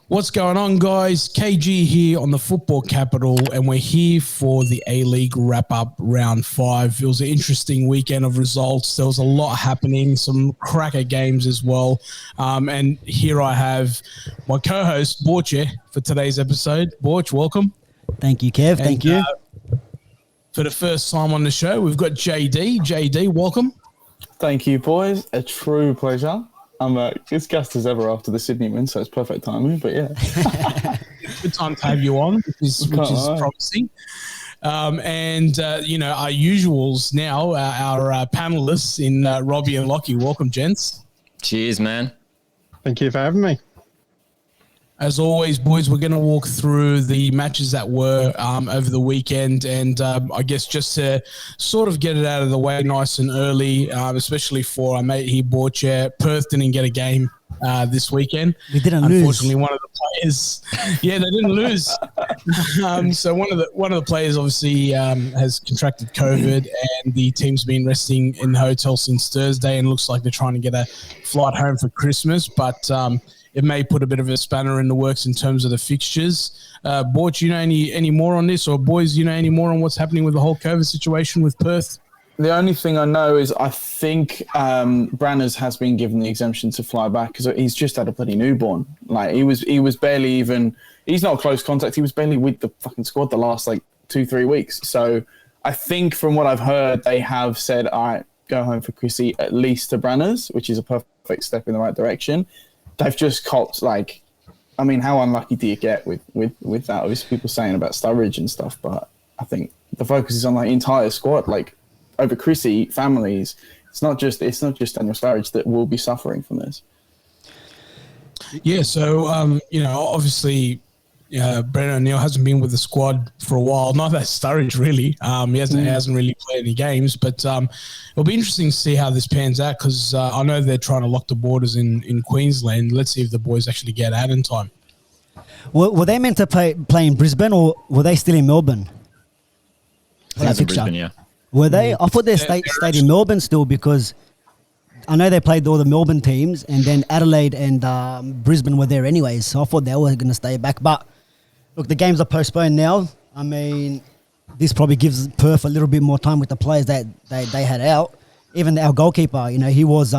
What's going on, guys? KG here on the Football Capital, and we're here for the A-League wrap-up round 5. It was an interesting weekend of results. There was a lot happening, some cracker games as well. And here I have my co-host, Borche, for today's episode. Borch, welcome. Thank you, Kev. Thank you. For the first time on the show, we've got JD. JD, welcome. Thank you, boys. A true pleasure. I'm as gassed as ever after the Sydney win, so it's perfect timing. But yeah, good time to have you on, which is promising. Our usuals now, our panelists in Robbie and Lockie. Welcome, gents. Cheers, man. Thank you for having me. As always, boys, we're going to walk through the matches that were over the weekend, and I guess just to sort of get it out of the way nice and early, especially for our mate here, Borche. Perth didn't get a game this weekend. We didn't Unfortunately, lose. one of the players, they didn't lose. So one of the players obviously has contracted COVID, and the team's been resting in the hotel since Thursday, and looks like they're trying to get a flight home for Christmas, but it may put a bit of a spanner in the works in terms of the fixtures. Borch, you know any more on this? Or boys, you know any more on what's happening with the whole COVID situation with Perth? the only thing I know is I think Branners has been given the exemption to fly back because he's just had a bloody newborn. Like he was barely even. He's not a close contact. He was barely with the fucking squad the last 2-3 weeks. So I think from what I've heard, they have said, all right, go home for Chrissy at least to Branners, which is a perfect step in the right direction. They've just copped how unlucky do you get with that? Obviously, people saying about Sturridge and stuff, but I think the focus is on the entire squad. Over Chrissy, families. It's not just Daniel Sturridge that will be suffering from this. Yeah. So obviously, Brennan O'Neill hasn't been with the squad for a while. Not that Sturridge really. He hasn't really played any games, but it'll be interesting to see how this pans out because I know they're trying to lock the borders in Queensland. Let's see if the boys actually get out in time. Were they meant to play in Brisbane or were they still in Melbourne? I think it's in Brisbane, yeah. Were they? I thought they stayed in Melbourne still because I know they played all the Melbourne teams and then Adelaide and Brisbane were there anyways. So I thought they were going to stay back. But look, the games are postponed now. I mean, this probably gives Perth a little bit more time with the players that they had out. Even our goalkeeper, he was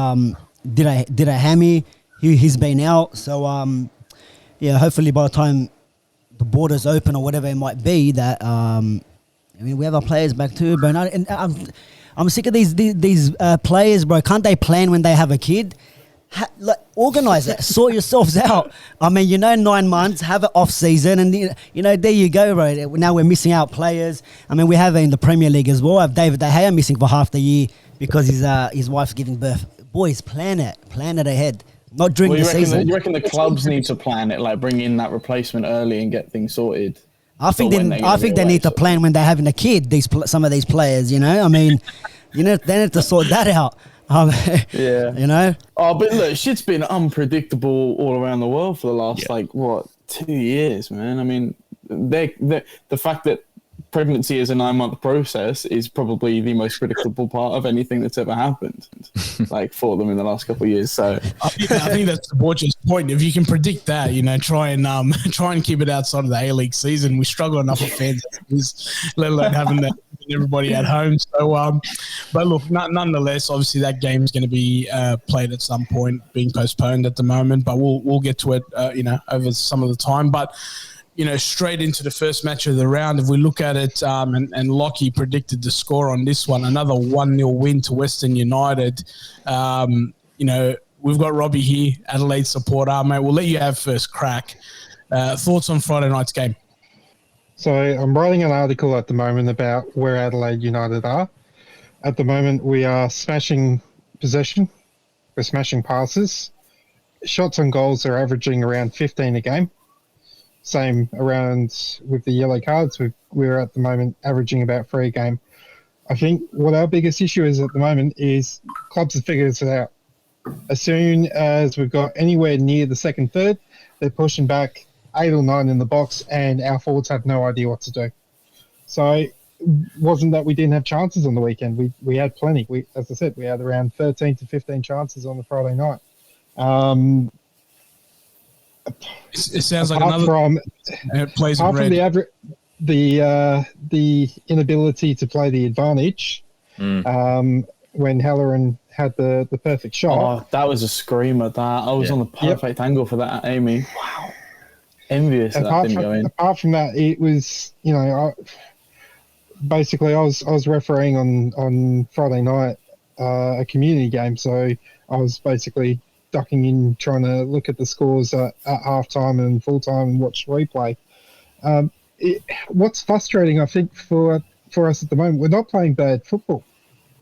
did a hammy. He's been out. So hopefully by the time the borders open or whatever it might be, that we have our players back too. But I'm sick of these players, bro. Can't they plan when they have a kid? Organise it. Sort yourselves out. 9 months, have an off season, and there you go, bro. Now we're missing out players. We have it in the Premier League as well. I have David De Gea missing for half the year because his wife's giving birth. Boys, plan it ahead. Not during the season. You reckon the clubs need to plan it, bring in that replacement early and get things sorted? I think they need to plan when they're having a kid. Some of these players, they need to sort that out. Yeah. Oh, but look, shit's been unpredictable all around the world for the last 2 years, man. The fact that pregnancy is a 9-month process is probably the most predictable part of anything that's ever happened, for them in the last couple of years. So I think that's the Borges point. If you can predict that, try and keep it outside of the A-League season. We struggle enough with fans, let alone having everybody at home. So, but look, nonetheless, obviously that game is going to be played at some point, being postponed at the moment. But we'll get to it, over some of the time. But straight into the first match of the round, if we look at it, and Lockie predicted the score on this one, another 1-0 win to Western United. We've got Robbie here, Adelaide supporter. Mate, we'll let you have first crack. Thoughts on Friday night's game? So I'm writing an article at the moment about where Adelaide United are. At the moment, we are smashing possession. We're smashing passes. Shots on goals are averaging around 15 a game. Same around with the yellow cards. We're at the moment averaging about 3 a game. I think what our biggest issue is at the moment is clubs have figured it out. As soon as we've got anywhere near the second third, they're pushing back 8 or 9 in the box, and our forwards have no idea what to do. So it wasn't that we didn't have chances on the weekend. We had plenty. As I said, we had around 13 to 15 chances on the Friday night. It sounds like apart another from plays apart with from red. the inability to play the advantage, when Halloran had the perfect shot. Oh, that was a screamer. That I was on the perfect angle for that, Amy. Wow, envious that didn't go in. Apart from that, it was basically I was refereeing on Friday night a community game, so I was basically ducking in trying to look at the scores at halftime and full time and watch replay. What's frustrating, I think, for us at the moment, we're not playing bad football.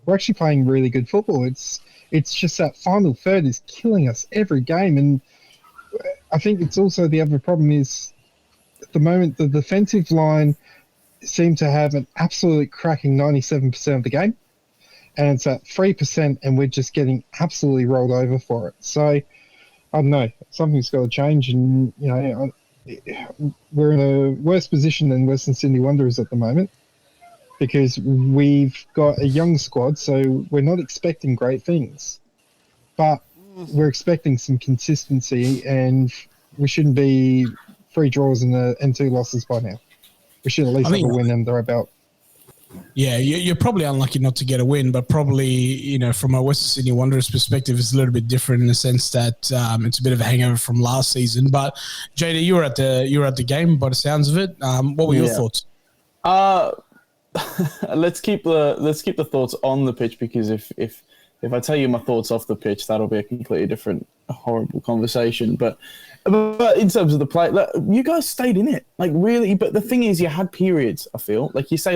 We're actually playing really good football. It's just that final third is killing us every game, and I think it's also the other problem is at the moment the defensive line seem to have an absolute cracking 97% of the game, and it's at 3%, and we're just getting absolutely rolled over for it. So I don't know, something's got to change, and we're in a worse position than Western Sydney Wanderers at the moment because we've got a young squad, so we're not expecting great things, but we're expecting some consistency, and we shouldn't be 3 draws and 2 losses by now. We should at least have a win under our belt. Yeah, you're probably unlucky not to get a win, but probably, from a Western Sydney Wanderers perspective, it's a little bit different in the sense that it's a bit of a hangover from last season. But JD, you were at the game by the sounds of it. What were your thoughts? Let's keep the thoughts on the pitch, because if I tell you my thoughts off the pitch, that'll be a completely different, horrible conversation. But in terms of the play, you guys stayed in it, like really. But the thing is, you had periods. I feel like you say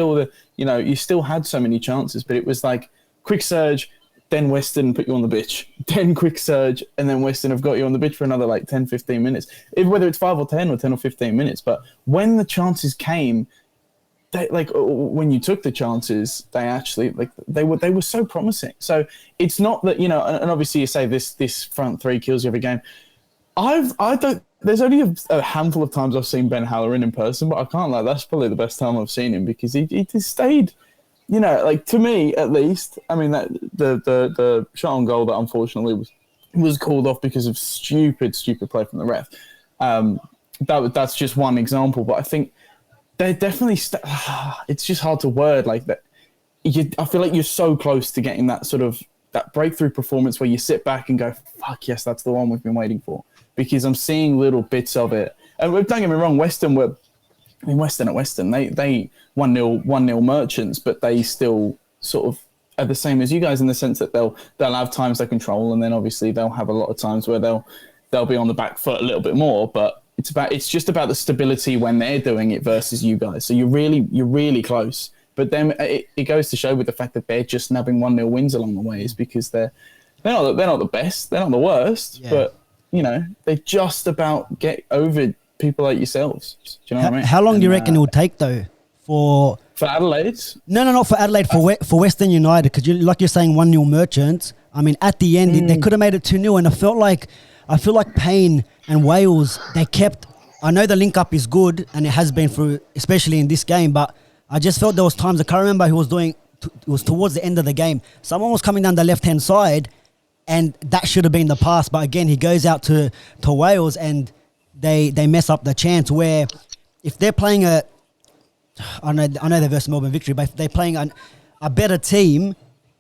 you still had so many chances, but it was like quick surge, then Western put you on the pitch, then quick surge, and then Western have got you on the pitch for another like 10, 15 minutes, whether it's 5 or 10 or 10 or 15 minutes. But when the chances came, when you took the chances, they actually they were so promising. So it's not that, and obviously you say this front three kills you every game. There's only a handful of times I've seen Ben Halloran in person, but I can't lie, that's probably the best time I've seen him, because he just stayed, to me at least. I mean, that the shot on goal that unfortunately was called off because of stupid play from the ref. That's just one example, but I think they're definitely it's just hard to word like that. I feel like you're so close to getting that sort of that breakthrough performance where you sit back and go, fuck yes, that's the one we've been waiting for, because I'm seeing little bits of it. And don't get me wrong, Western at Western, they 1-0 Merchants, but they still sort of are the same as you guys in the sense that they'll have times they control, and then obviously they'll have a lot of times where they'll be on the back foot a little bit more, but it's just about the stability when they're doing it versus you guys. So you're really close. But then it goes to show with the fact that they're just nabbing 1-0 wins along the way is because they're not the best, they're not the worst, but they just about get over people like yourselves. Do you know what I mean? How long do you reckon it will take though for Adelaide? No, not for Adelaide, for Western United, because like you're saying 1-0 Merchants. I mean, at the end they could have made it 2-0, and I feel like Payne and Wales, they kept. I know the link up is good, and it has been through, especially in this game, but I just felt there was times, I can't remember who was doing, it was towards the end of the game. Someone was coming down the left-hand side, and that should have been the pass. But again, he goes out to Wales, and they mess up the chance where if they're playing I know they're versus Melbourne Victory, but if they're playing a better team,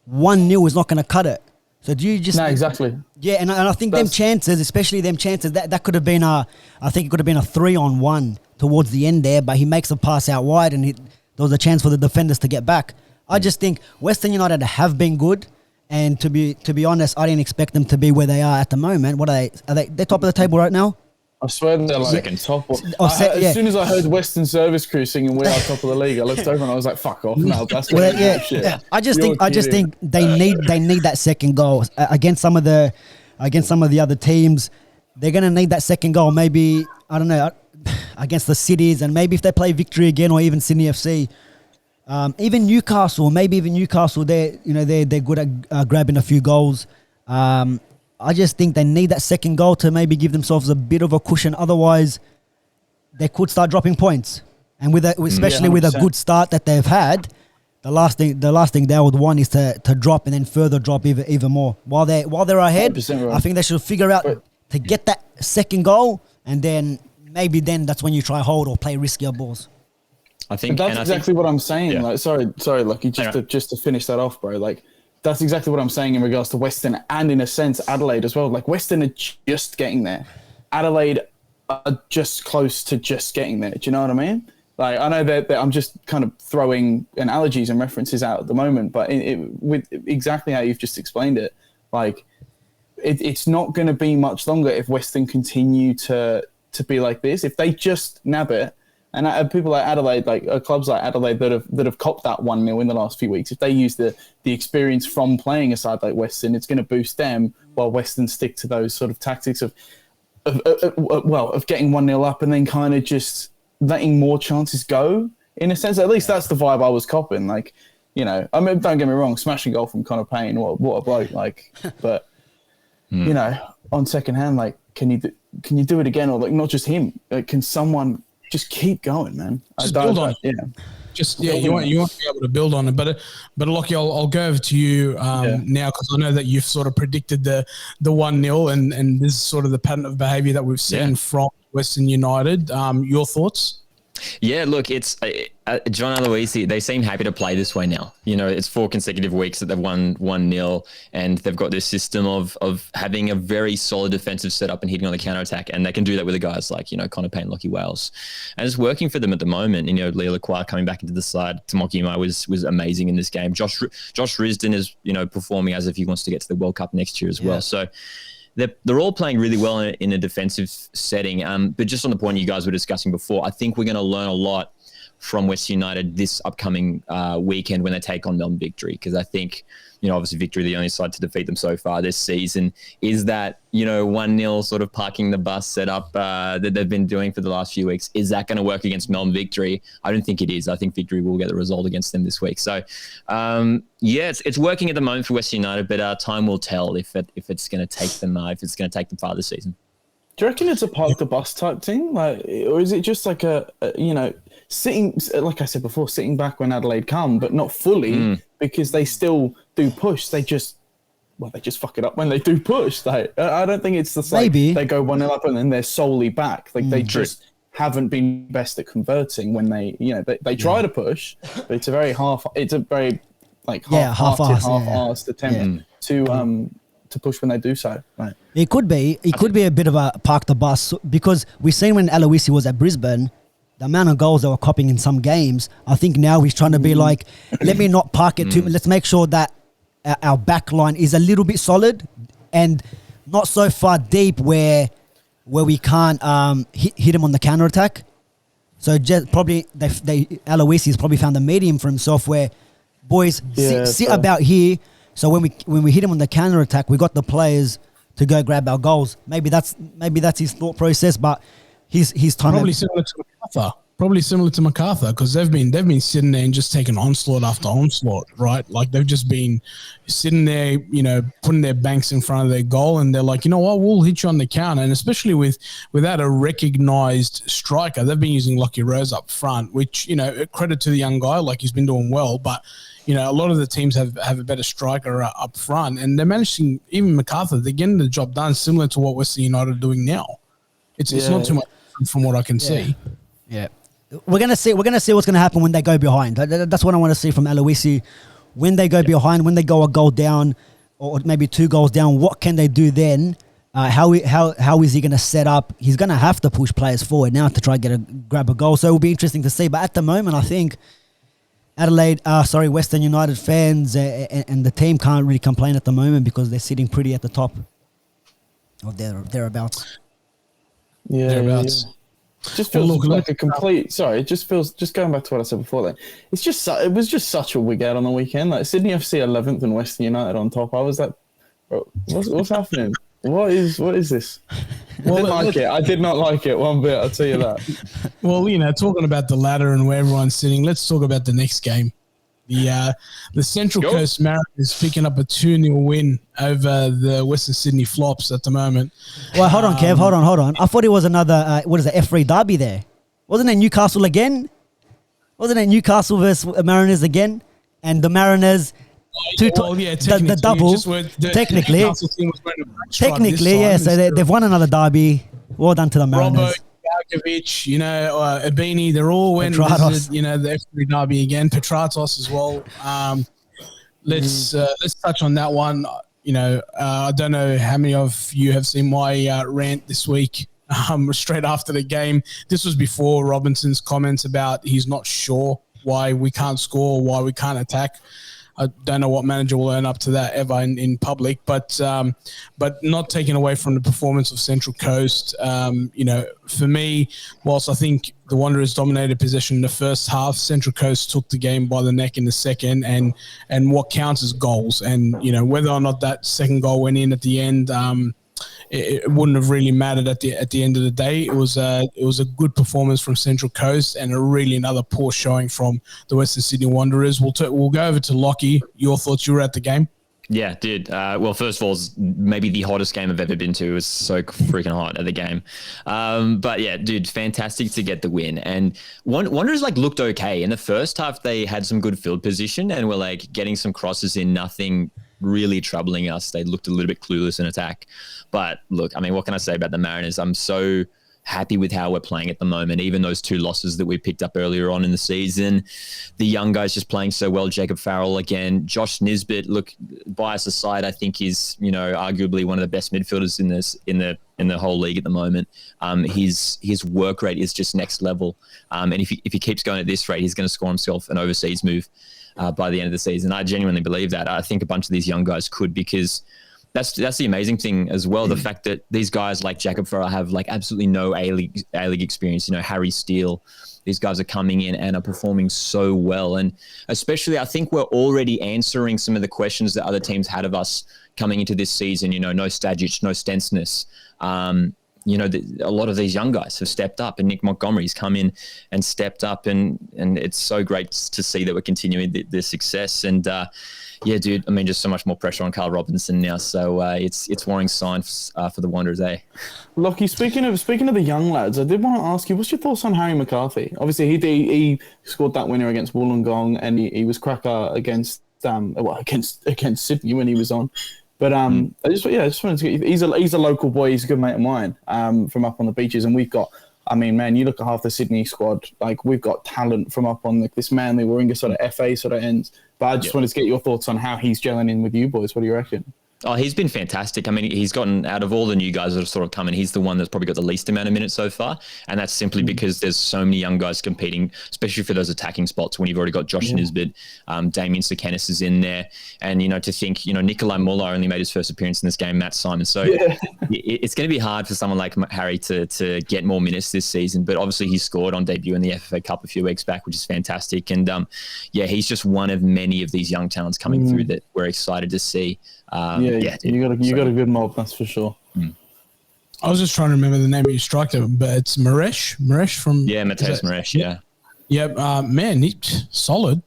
1-0 is not going to cut it. So do you just... No, exactly. Yeah, and I think them chances, especially them chances, that could have been I think it could have been a 3-on-1 towards the end there, but he makes a pass out wide, and there was a chance for the defenders to get back. I just think Western United have been good, and to be honest, I didn't expect them to be where they are at the moment. What are they top of the table right now? I swear they're like top. As soon as I heard Western Service Crew singing "We Are Top of the League," I looked over and I was like, "Fuck off!" No, that's shit. Yeah. I just think they need that second goal against some of the other teams. They're gonna need that second goal. Maybe I don't know against the cities, and maybe if they play Victory again or even Sydney FC, even Newcastle. They're good at grabbing a few goals. I just think they need that second goal to maybe give themselves a bit of a cushion. Otherwise, they could start dropping points. And especially with a good start that they've had, the last thing they would want is to drop and then further drop even more. While they're ahead, right. I think they should figure out to get that second goal and then maybe that's when you try hold or play riskier balls. I think But that's exactly what I'm saying. Yeah. Like, sorry, Lucky, just to finish that off, bro. Like, that's exactly what I'm saying in regards to Western and, in a sense, Adelaide as well. Like, Western are just getting there. Adelaide are just close to just getting there. Do you know what I mean? Like, I know that I'm just kind of throwing analogies and references out at the moment, but with exactly how you've just explained it, like, it's not going to be much longer if Western continue to be like this. If they just nab it, and people like Adelaide, like clubs like Adelaide that have copped that 1-0 in the last few weeks, if they use the experience from playing a side like Western, it's going to boost them, while Western stick to those sort of tactics of getting 1-0 up and then kind of just letting more chances go. In a sense, at least that's the vibe I was copping. Like, you know, I mean, don't get me wrong, smashing goal from Connor Payne, what a bloke! Like, but you know, on second hand, like, can you do it again, or like not just him? Like, can someone just keep going, man? Just build on it. Yeah. You want to be able to build on it, but Lockie, I'll go over to you now, because I know that you've sort of predicted the 1-0, and this is sort of the pattern of behaviour that we've seen from Western United. Your thoughts? Yeah, look, it's John Aloisi. They seem happy to play this way now. You know, it's 4 consecutive weeks that they've won 1-0, and they've got this system of having a very solid defensive setup and hitting on the counter attack, and they can do that with the guys like, you know, Connor Payne, Lockie Wales, and it's working for them at the moment. You know, Leo Lacroix coming back into the side. Tomoki Imo was amazing in this game. Josh Risdon is, you know, performing as if he wants to get to the World Cup next year as well. So they're all playing really well in a defensive setting. But just on the point you guys were discussing before, I think we're going to learn a lot from West United this upcoming weekend when they take on Melbourne Victory, because I think, you know, obviously Victory, the only side to defeat them so far this season, is that, you know, 1-0 sort of parking the bus setup that they've been doing for the last few weeks. Is that going to work against Melbourne Victory? I don't think it is. I think Victory will get the result against them this week. So, it's working at the moment for West United, but time will tell if it's going to take them far this season. Do you reckon it's a park the bus type thing, like, or is it just like a you know, sitting, like I said before, sitting back when Adelaide come, but not fully, because they still do push. They just fuck it up when they do push. Like, I don't think it's the same. Maybe they go 1-0 up and then they're solely back. Like, they just haven't been best at converting when they, you know, they try to push, but it's a very half-assed attempt to push when they do so. Right. It could be a bit of a park the bus, because we've seen when Aloisi was at Brisbane, the amount of goals they were copying in some games. I think now he's trying to be like, let me not park it too much. Let's make sure that our back line is a little bit solid and not so far deep where we can't hit him on the counter attack. So just probably Aloisi's probably found a medium for himself where, boys, sit about here. So when we hit him on the counter attack, we got the players to go grab our goals. Maybe that's his thought process, but he's trying probably similar to MacArthur. Probably similar to MacArthur, because they've been sitting there and just taking onslaught after onslaught, right? Like, they've just been sitting there, you know, putting their banks in front of their goal, and they're like, you know what, we'll hit you on the counter. And especially without a recognised striker, they've been using Lockie Rose up front, which, you know, credit to the young guy, like, he's been doing well, but, you know, a lot of the teams have a better striker up front, and they're managing, even MacArthur, they're getting the job done, similar to what Western United are doing now. It's not too much from what I can see. Yeah. We're gonna see what's gonna happen when they go behind. That's what I want to see from Aloisi. When they go behind, when they go a goal down, or maybe 2 goals down, what can they do then? How is he gonna set up? He's gonna have to push players forward now to try and grab a goal. So it will be interesting to see. But at the moment, I think Western United fans and the team can't really complain at the moment, because they're sitting pretty at the top of thereabouts. Thereabouts. Just feels like a complete. Sorry, it just feels. Just going back to what I said before. Then it was just such a wig out on the weekend. Like, Sydney FC 11th and Western United on top. I was like, bro, what's happening? What is this? I did not like it one bit. I'll tell you that. Well, you know, talking about the ladder and where everyone's sitting, let's talk about the next game. The Central Coast Mariners picking up a 2-0 win over the Western Sydney Flops at the moment. Well, hold on, Kev. Hold on. I thought it was another, F3 derby there. Wasn't it Newcastle again? Wasn't it Newcastle versus Mariners again? And the Mariners, the double, technically, yeah. So they've won another derby. Well done to the Robbo, Mariners. Jarkovic, Abini, they're all went and Petratos. visited, the F3 derby again. Petratos as well. Let's touch on that one. I don't know how many of you have seen my rant this week. Straight after the game, this was before Robinson's comments about he's not sure why we can't score, why we can't attack. I don't know what manager will earn up to that ever in public, but not taking away from the performance of Central Coast. For me, whilst I think the Wanderers dominated possession in the first half, Central Coast took the game by the neck in the second, and what counts as goals. And whether or not that second goal went in at the end, it wouldn't have really mattered at the end of the day. It was a good performance from Central Coast and another poor showing from the Western Sydney Wanderers. We'll go over to Lockie. Your thoughts? You were at the game. Yeah, dude. Well, first of all, it's maybe the hottest game I've ever been to. It was so freaking hot at the game. But yeah, dude, fantastic to get the win. And Wanderers looked okay. In the first half, they had some good field position and were getting some crosses in, nothing really troubling us. They looked a little bit clueless in attack. But look, I mean, what can I say about the Mariners? I'm so happy with how we're playing at the moment. Even those 2 losses that we picked up earlier on in the season, the young guys just playing so well. Jacob Farrell again, Josh Nisbet. Look, bias aside, I think he's arguably one of the best midfielders in the whole league at the moment. His work rate is just next level. And if he keeps going at this rate, he's going to score himself an overseas move by the end of the season. I genuinely believe that. I think a bunch of these young guys could, because that's the amazing thing as well. The fact that these guys like Jacob Farrell have absolutely no A-League experience. Harry Steele, these guys are coming in and are performing so well. And especially, I think we're already answering some of the questions that other teams had of us coming into this season. No Stajic, no Stensness. A lot of these young guys have stepped up, and Nick Montgomery's come in and stepped up, and it's so great to see that we're continuing the success. And yeah, dude, I mean, just so much more pressure on Carl Robinson now. So it's worrying signs for the Wanderers, eh? Lockie, speaking of the young lads, I did want to ask you, what's your thoughts on Harry McCarthy? Obviously, he scored that winner against Wollongong, and he was cracker against Sydney when he was on. But I just wanted to get, he's a local boy. He's a good mate of mine from up on the beaches, and we've got. I mean, man, you look at half the Sydney squad. We've got talent from up on this Manly Warringah sort of FA sort of ends. But I just wanted to get your thoughts on how he's gelling in with you boys. What do you reckon? Oh, he's been fantastic. I mean, he's gotten, out of all the new guys that have sort of come in, he's the one that's probably got the least amount of minutes so far. And that's simply because there's so many young guys competing, especially for those attacking spots when you've already got Josh Nisbet, Damien Sekenis is in there. And, to think, Nikolai Muller only made his first appearance in this game, Matt Simon. So it's going to be hard for someone like Harry to get more minutes this season. But obviously he scored on debut in the FFA Cup a few weeks back, which is fantastic. And he's just one of many of these young talents coming through that we're excited to see. You got a good mob, that's for sure. I was just trying to remember the name of your striker, but it's Maresh from Mateus Maresh. Man, he's solid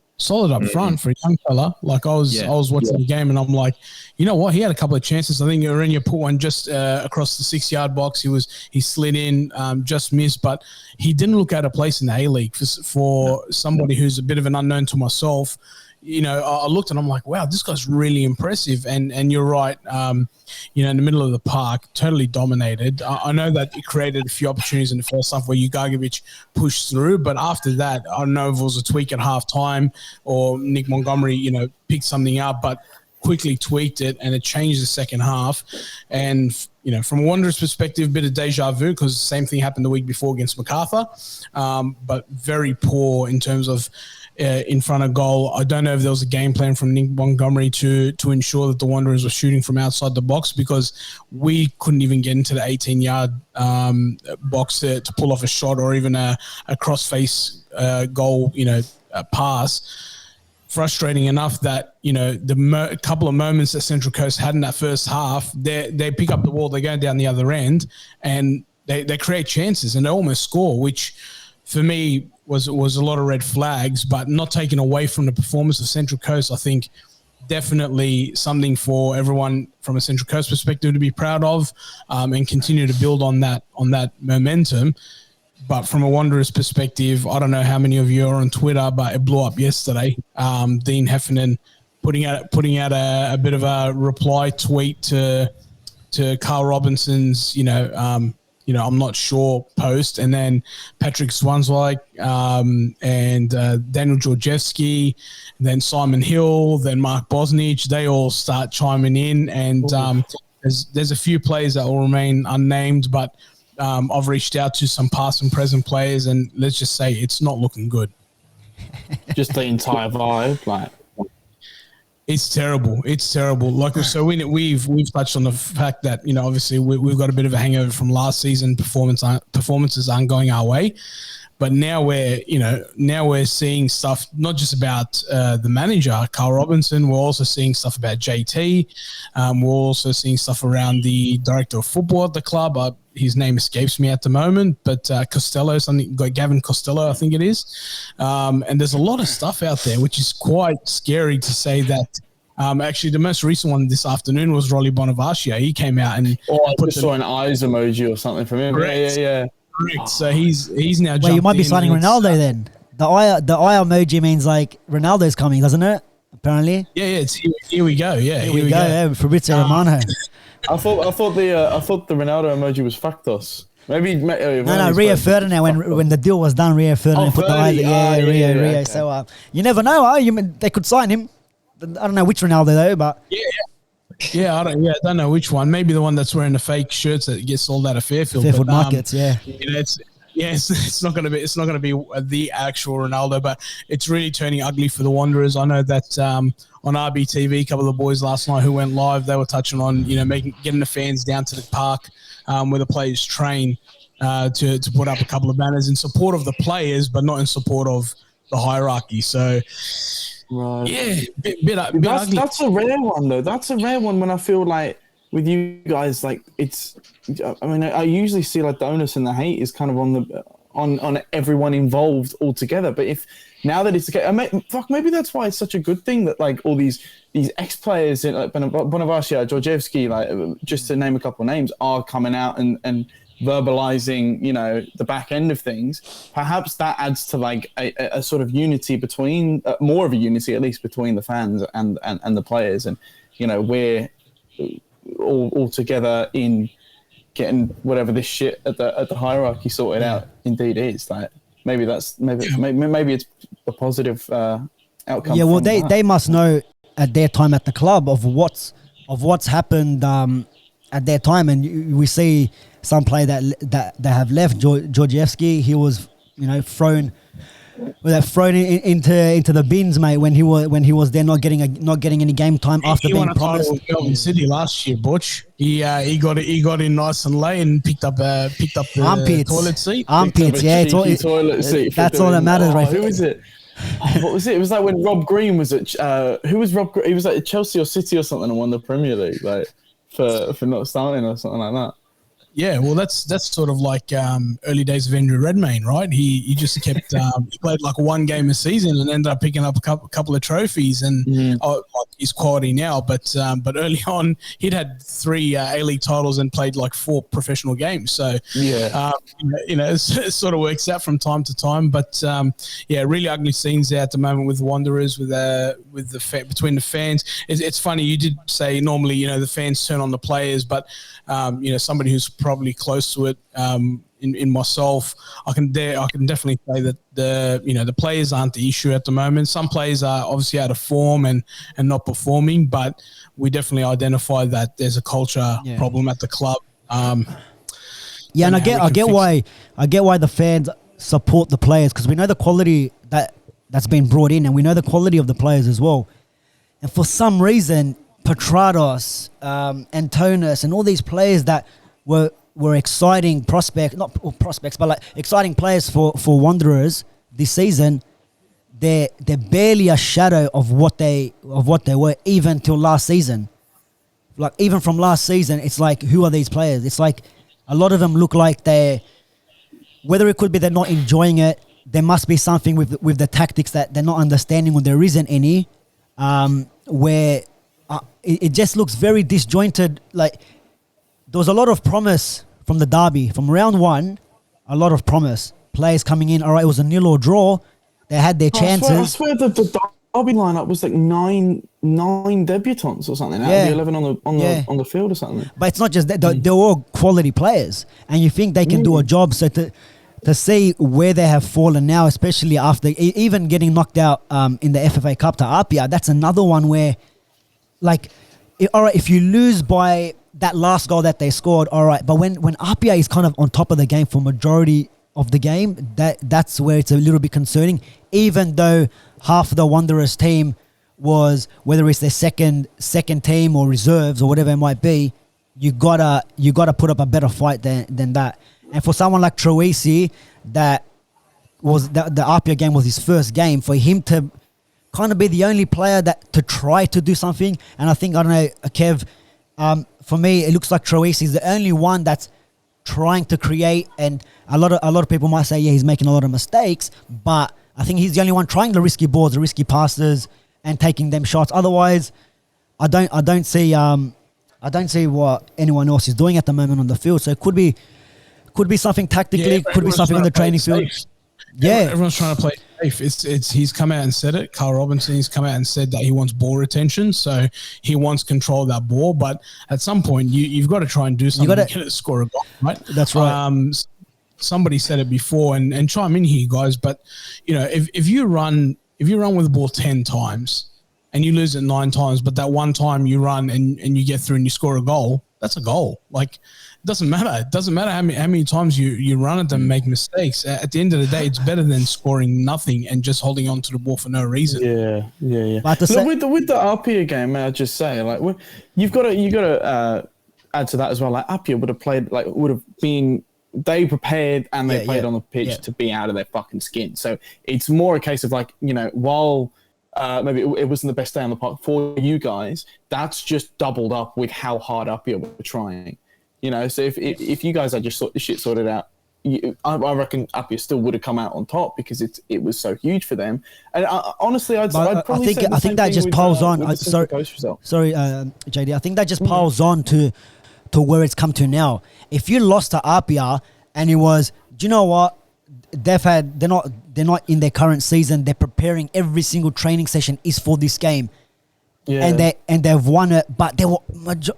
up front for a young fella. I was watching the game and I'm like, you know what? He had a couple of chances. I think Orenia put one just across the 6-yard box. He slid in, just missed, but he didn't look out of place in the A-League for somebody who's a bit of an unknown to myself. I looked and I'm like, wow, this guy's really impressive. And you're right. In the middle of the park, totally dominated. I know that it created a few opportunities in the first half where Ugargovic pushed through, but after that, I don't know if it was a tweak at halftime or Nick Montgomery, picked something up, but quickly tweaked it and it changed the second half. And, from a Wanderers perspective, a bit of deja vu because the same thing happened the week before against MacArthur, but very poor in terms of in front of goal. I don't know if there was a game plan from Nick Montgomery to ensure that the Wanderers were shooting from outside the box, because we couldn't even get into the 18-yard box to pull off a shot or even a cross-face goal, pass. Frustrating enough that, the couple of moments that Central Coast had in that first half, they pick up the ball, they go down the other end, and they create chances and they almost score, which for me was a lot of red flags, but not taken away from the performance of Central Coast. I think definitely something for everyone from a Central Coast perspective to be proud of, and continue to build on that momentum. But from a Wanderers perspective, I don't know how many of you are on Twitter, but it blew up yesterday. Dean Heffernan putting out a bit of a reply tweet to Carl Robinson's, I'm not sure post. And then Patrick Swanzwijk and Daniel Georgievski, then Simon Hill, then Mark Bosnich, they all start chiming in. And there's a few players that will remain unnamed, but I've reached out to some past and present players, and let's just say it's not looking good. Just the entire vibe, like. It's terrible. It's terrible. Like, so we've touched on the fact that, obviously we've got a bit of a hangover from last season. Performances aren't going our way, but now we're seeing stuff not just about the manager, Carl Robinson. We're also seeing stuff about JT. We're also seeing stuff around the director of football at the club. His name escapes me at the moment, but Gavin Costello, I think it is. And there's a lot of stuff out there, which is quite scary to say that. Actually, the most recent one this afternoon was Rolly Bonavacia. He came out and I just saw an eyes emoji or something from him. Correct. Yeah. Correct. So he's now. Well, you might be jumped in signing and Ronaldo then. The eye emoji means like Ronaldo's coming, doesn't it? Apparently. Yeah. It's here we go. Yeah. Here we go. Yeah, Fabrizio Romano. I thought the Ronaldo emoji was Factos. Maybe No, Rio Ferdinand. When the deal was done, Rio Ferdinand put the eye. Rio. Okay. So you never know. They could sign him. I don't know which Ronaldo though, but Yeah, I don't know which one. Maybe the one that's wearing the fake shirts that gets sold out of Fairfield. Fairfield Markets. Yeah. It's not going to be the actual Ronaldo, but it's really turning ugly for the Wanderers. I know that on RBTV, a couple of the boys last night who went live, they were touching on getting the fans down to the park where the players train to put up a couple of banners in support of the players, but not in support of the hierarchy. So. Right. Yeah, bit ugly. That's a rare one though. That's a rare one when I feel like with you guys, like it's. I mean, I usually see like the onus and the hate is kind of on everyone involved altogether. But if now that it's okay, maybe that's why it's such a good thing that like all these ex players like Bonavacia, Georgievski, like just to name a couple of names, are coming out and verbalizing, the back end of things. Perhaps that adds to like a sort of unity between more of a unity, at least between the fans and the players, and we're all together in getting whatever this shit at the hierarchy sorted out indeed is. Like maybe it's a positive outcome. Yeah, well, they must know at their time at the club of what's happened at their time, and we see some player that have left. Georgievski, he was thrown into the bins, mate. When he was there, not getting any game time after being promised. He won a title with Melbourne City last year, Butch. He got in nice and late and picked up the armpits. Toilet seat. Armpits, yeah, toilet seat. That's all that matters, right? Who is it? What was it? It was like when Rob Green was at. Who was Rob? He was at Chelsea or City or something and won the Premier League, like for not starting or something like that. Yeah, well, that's sort of like early days of Andrew Redmayne, right? He just kept he played like one game a season and ended up picking up a couple of trophies and his quality now. But early on, he'd had 3 A-League titles and played like 4 professional games. So it sort of works out from time to time. But really ugly scenes there at the moment with the Wanderers, between the fans. It's funny. You did say normally the fans turn on the players, but somebody who's probably close to it in myself, I can definitely say that the players aren't the issue at the moment. Some players are obviously out of form and not performing, but we definitely identify that there's a culture problem at the club. And I get why the fans support the players, because we know the quality that's been brought in, and we know the quality of the players as well. And for some reason, Petrados, Antonis, and all these players that were exciting prospects, but like exciting players for Wanderers this season, they're barely a shadow of what they were even till last season. Like even from last season, it's like, who are these players? It's like a lot of them look like whether it could be they're not enjoying it, there must be something with the tactics that they're not understanding, or there isn't any, where it just looks very disjointed. Like there was a lot of promise from the derby, from round 1, a lot of promise. Players coming in, all right, it was a 0 or draw. They had their chances. I swear that the Derby lineup was like nine debutants or something out Yeah. of the 11 Yeah. on the field or something. But it's not just that; they're all quality players, and you think they can do a job. So to see where they have fallen now, especially after even getting knocked out in the FFA Cup to Apia, that's another one where, like, all right, if you lose by that last goal that they scored, all right, but when Apia is kind of on top of the game for majority of the game, that's where it's a little bit concerning. Even though half the Wanderers team was, whether it's their second team or reserves or whatever it might be, you gotta put up a better fight than that. And for someone like Troisi, that was the Apia game was his first game, for him to kind of be the only player that to try to do something. And I think, I don't know, Kev, for me, it looks like Troisi is the only one that's trying to create, and a lot of people might say, yeah, he's making a lot of mistakes, but I think he's the only one trying the risky balls, the risky passes, and taking them shots. Otherwise, I don't see what anyone else is doing at the moment on the field. So it could be something tactically, could be something on the training field. Yeah, everyone's trying to play safe. It's he's come out and said it. Carl Robinson, he's come out and said that he wants ball retention, so he wants control of that ball. But at some point, you've got to try and do something to get it, score a goal, right? That's right. Somebody said it before, and chime in here, guys. But if you run with the ball 10 times and you lose it 9 times, but that one time you run and you get through and you score a goal, that's a goal. Like, it doesn't matter. It doesn't matter how many times you run at them and make mistakes. At the end of the day, it's better than scoring nothing and just holding on to the ball for no reason. Yeah. But with the Apia game, may I just say, like, you've got to add to that as well. Like, Apia would have been. They prepared and they played on the pitch to be out of their fucking skin. So it's more a case of, like, while maybe it wasn't the best day on the park for you guys, that's just doubled up with how hard Apia were trying. So if you guys had just shit sorted out, I reckon Apia still would have come out on top because it was so huge for them. And honestly, I'd probably say I think that just piles on. Sorry, JD. I think that just piles on to where it's come to now. If you lost to Apia and it was, do you know what? They're not in their current season. They're preparing every single training session is for this game. Yeah. And they've won it, but they were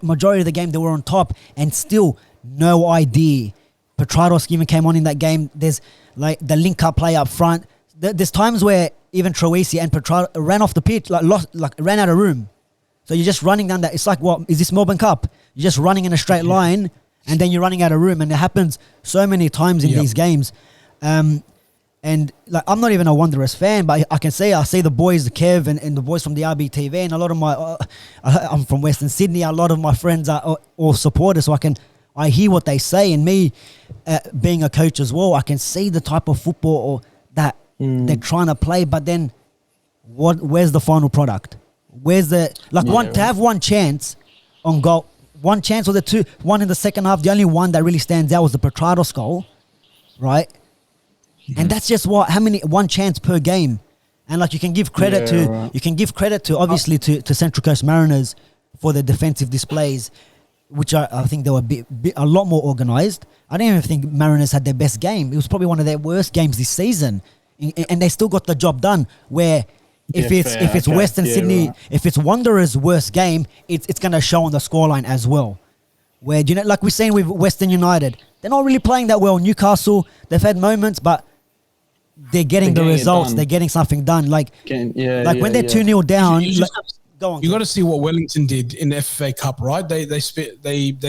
majority of the game they were on top, and still no idea. Petrados even came on in that game. There's like the link up play up front. There's times where even Troisi and Petrados ran off the pitch, ran out of room. So you're just running down that. It's like, what is this, Melbourne Cup? You're just running in a straight line, and then you're running out of room, and it happens so many times in these games. And like, I'm not even a Wanderers fan, but I see the boys, the Kev and the boys from the RBTV, and a lot of my, I'm from Western Sydney. A lot of my friends are all supporters, so I hear what they say. And me, being a coach as well, I can see the type of football that they're trying to play. But then, where's the final product? Where's the to have one chance on goal, one chance or the two, one in the second half. The only one that really stands out was the Petrados goal, right? And that's just one chance per game. And like, you can give credit to obviously to Central Coast Mariners for their defensive displays, which I think they were a lot more organised. I don't even think Mariners had their best game. It was probably one of their worst games this season, and they still got the job done. Where if it's Western Sydney, if it's Wanderers' worst game, it's going to show on the scoreline as well. Where, like we're saying with Western United, they're not really playing that well. Newcastle, they've had moments, but they're getting the results. They're getting something done. Like when they're 2-0 down. Go on. You got to see what Wellington did in the FFA Cup, right? They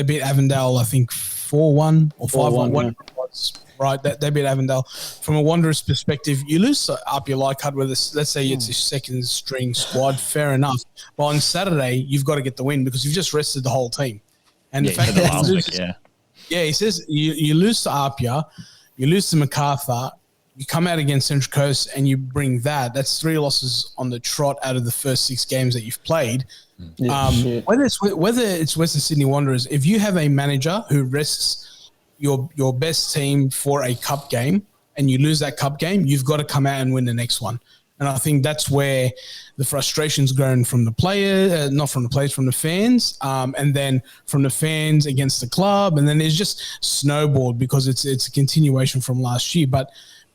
beat Avondale, I think 4-1 or 5-1. Whatever it was, right? They beat Avondale. From a Wanderers perspective, you lose up your Leichhardt with this. Let's say it's a second string squad. Fair enough. But on Saturday, you've got to get the win because you've just rested the whole team. And the fact that he says you lose to Apia, you lose to MacArthur. You come out against Central Coast and you bring that's 3 losses on the trot out of the first 6 games that you've played. Whether it's Western Sydney Wanderers, if you have a manager who rests your best team for a cup game and you lose that cup game, you've got to come out and win the next one. And I think that's where the frustration's grown from the player, not from the players, from the fans, and then from the fans against the club, and then it's just snowballed because it's a continuation from last year. But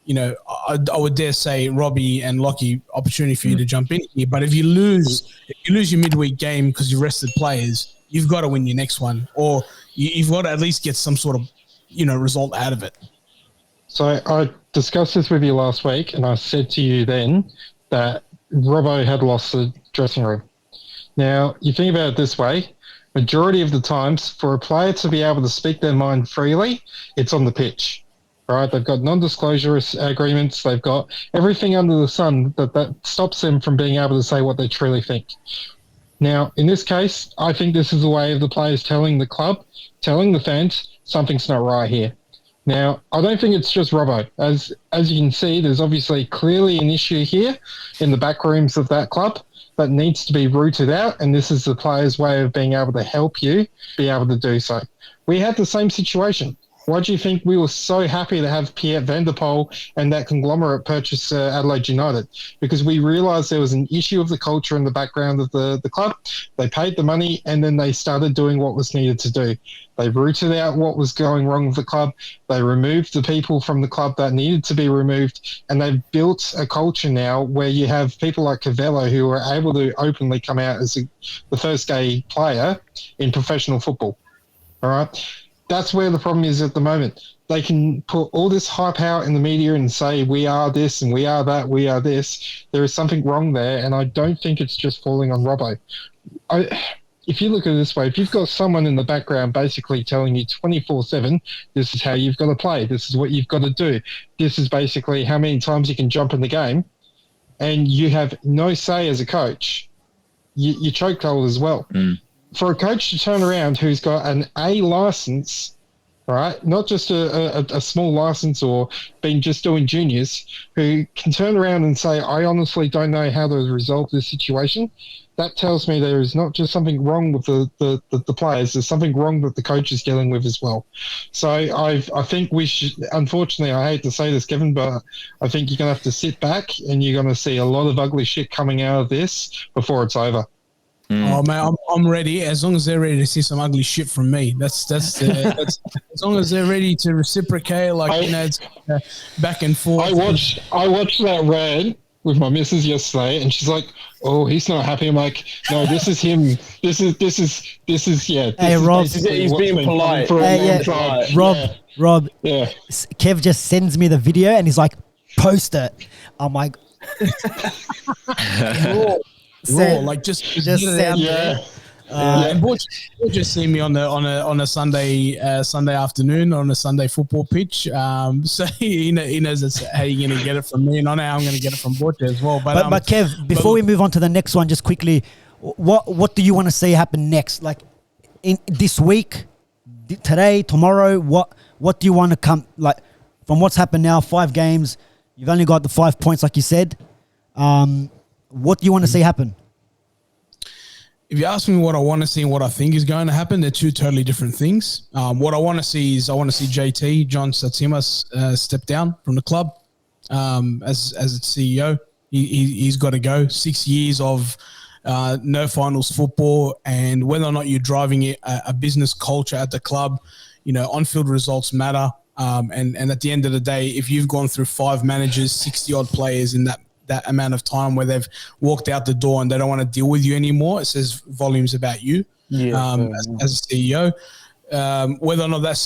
I would dare say, Robbie and Lockie, opportunity for you to jump in here. But if you lose your midweek game because you rested players, you've got to win your next one, or you've got to at least get some sort of, result out of it. So I discussed this with you last week, and I said to you then that Robbo had lost the dressing room. Now, you think about it this way, majority of the times, for a player to be able to speak their mind freely, it's on the pitch. Right? They've got non-disclosure agreements. They've got everything under the sun that stops them from being able to say what they truly think. Now, in this case, I think this is a way of the players telling the club, telling the fans, something's not right here. Now, I don't think it's just Robbo. As you can see, there's obviously clearly an issue here in the back rooms of that club that needs to be rooted out, and this is the players' way of being able to help you be able to do so. We had the same situation. Why do you think we were so happy to have Pierre van der Poel and that conglomerate purchase Adelaide United? Because we realised there was an issue of the culture in the background of the club. They paid the money, and then they started doing what was needed to do. They rooted out what was going wrong with the club. They removed the people from the club that needed to be removed, and they've built a culture now where you have people like Cavello who are able to openly come out as the first gay player in professional football. All right? That's where the problem is at the moment. They can put all this hype out in the media and say, we are this and we are that, we are this. There is something wrong there, and I don't think it's just falling on Robbo. If you look at it this way, if you've got someone in the background basically telling you 24/7, this is how you've got to play, this is what you've got to do, this is basically how many times you can jump in the game, and you have no say as a coach, you choke hold as well. For a coach to turn around who's got an A license, right, not just a small license or been just doing juniors, who can turn around and say, I honestly don't know how to resolve this situation, that tells me there is not just something wrong with the players, there's something wrong that the coach is dealing with as well. So I think we should, unfortunately, I hate to say this, Kevin, but I think you're going to have to sit back and you're going to see a lot of ugly shit coming out of this before it's over. Oh man, I'm ready. As long as they're ready to see some ugly shit from me, that's as long as they're ready to reciprocate, it's back and forth. I watched that rant with my missus yesterday, and she's like, "Oh, he's not happy." I'm like, "No, this is him. This is yeah." Hey, Rob, he's being polite. Rob. Yeah. Kev just sends me the video, and he's like, "Post it." I'm like. Just get it out there. And Borch just see me on a Sunday afternoon on a Sunday football pitch. So he knows that's how you're going to get it from me, and I know how I'm going to get it from Borch as well. But Kev, before we move on to the next one, just quickly, what do you want to see happen next? Like in this week, today, tomorrow, what do you want to come like from what's happened now? 5 games, you've only got the 5 points, like you said. What do you want to see happen? If you ask me what I want to see and what I think is going to happen, they're two totally different things. What I want to see is JT, John Satsimas, step down from the club as its CEO. He's got to go. 6 years of no finals football, and whether or not you're driving a business culture at the club, on-field results matter. And at the end of the day, if you've gone through 5 managers, 60-odd players in that amount of time where they've walked out the door and they don't want to deal with you anymore, it says volumes about you as a CEO. Whether or not that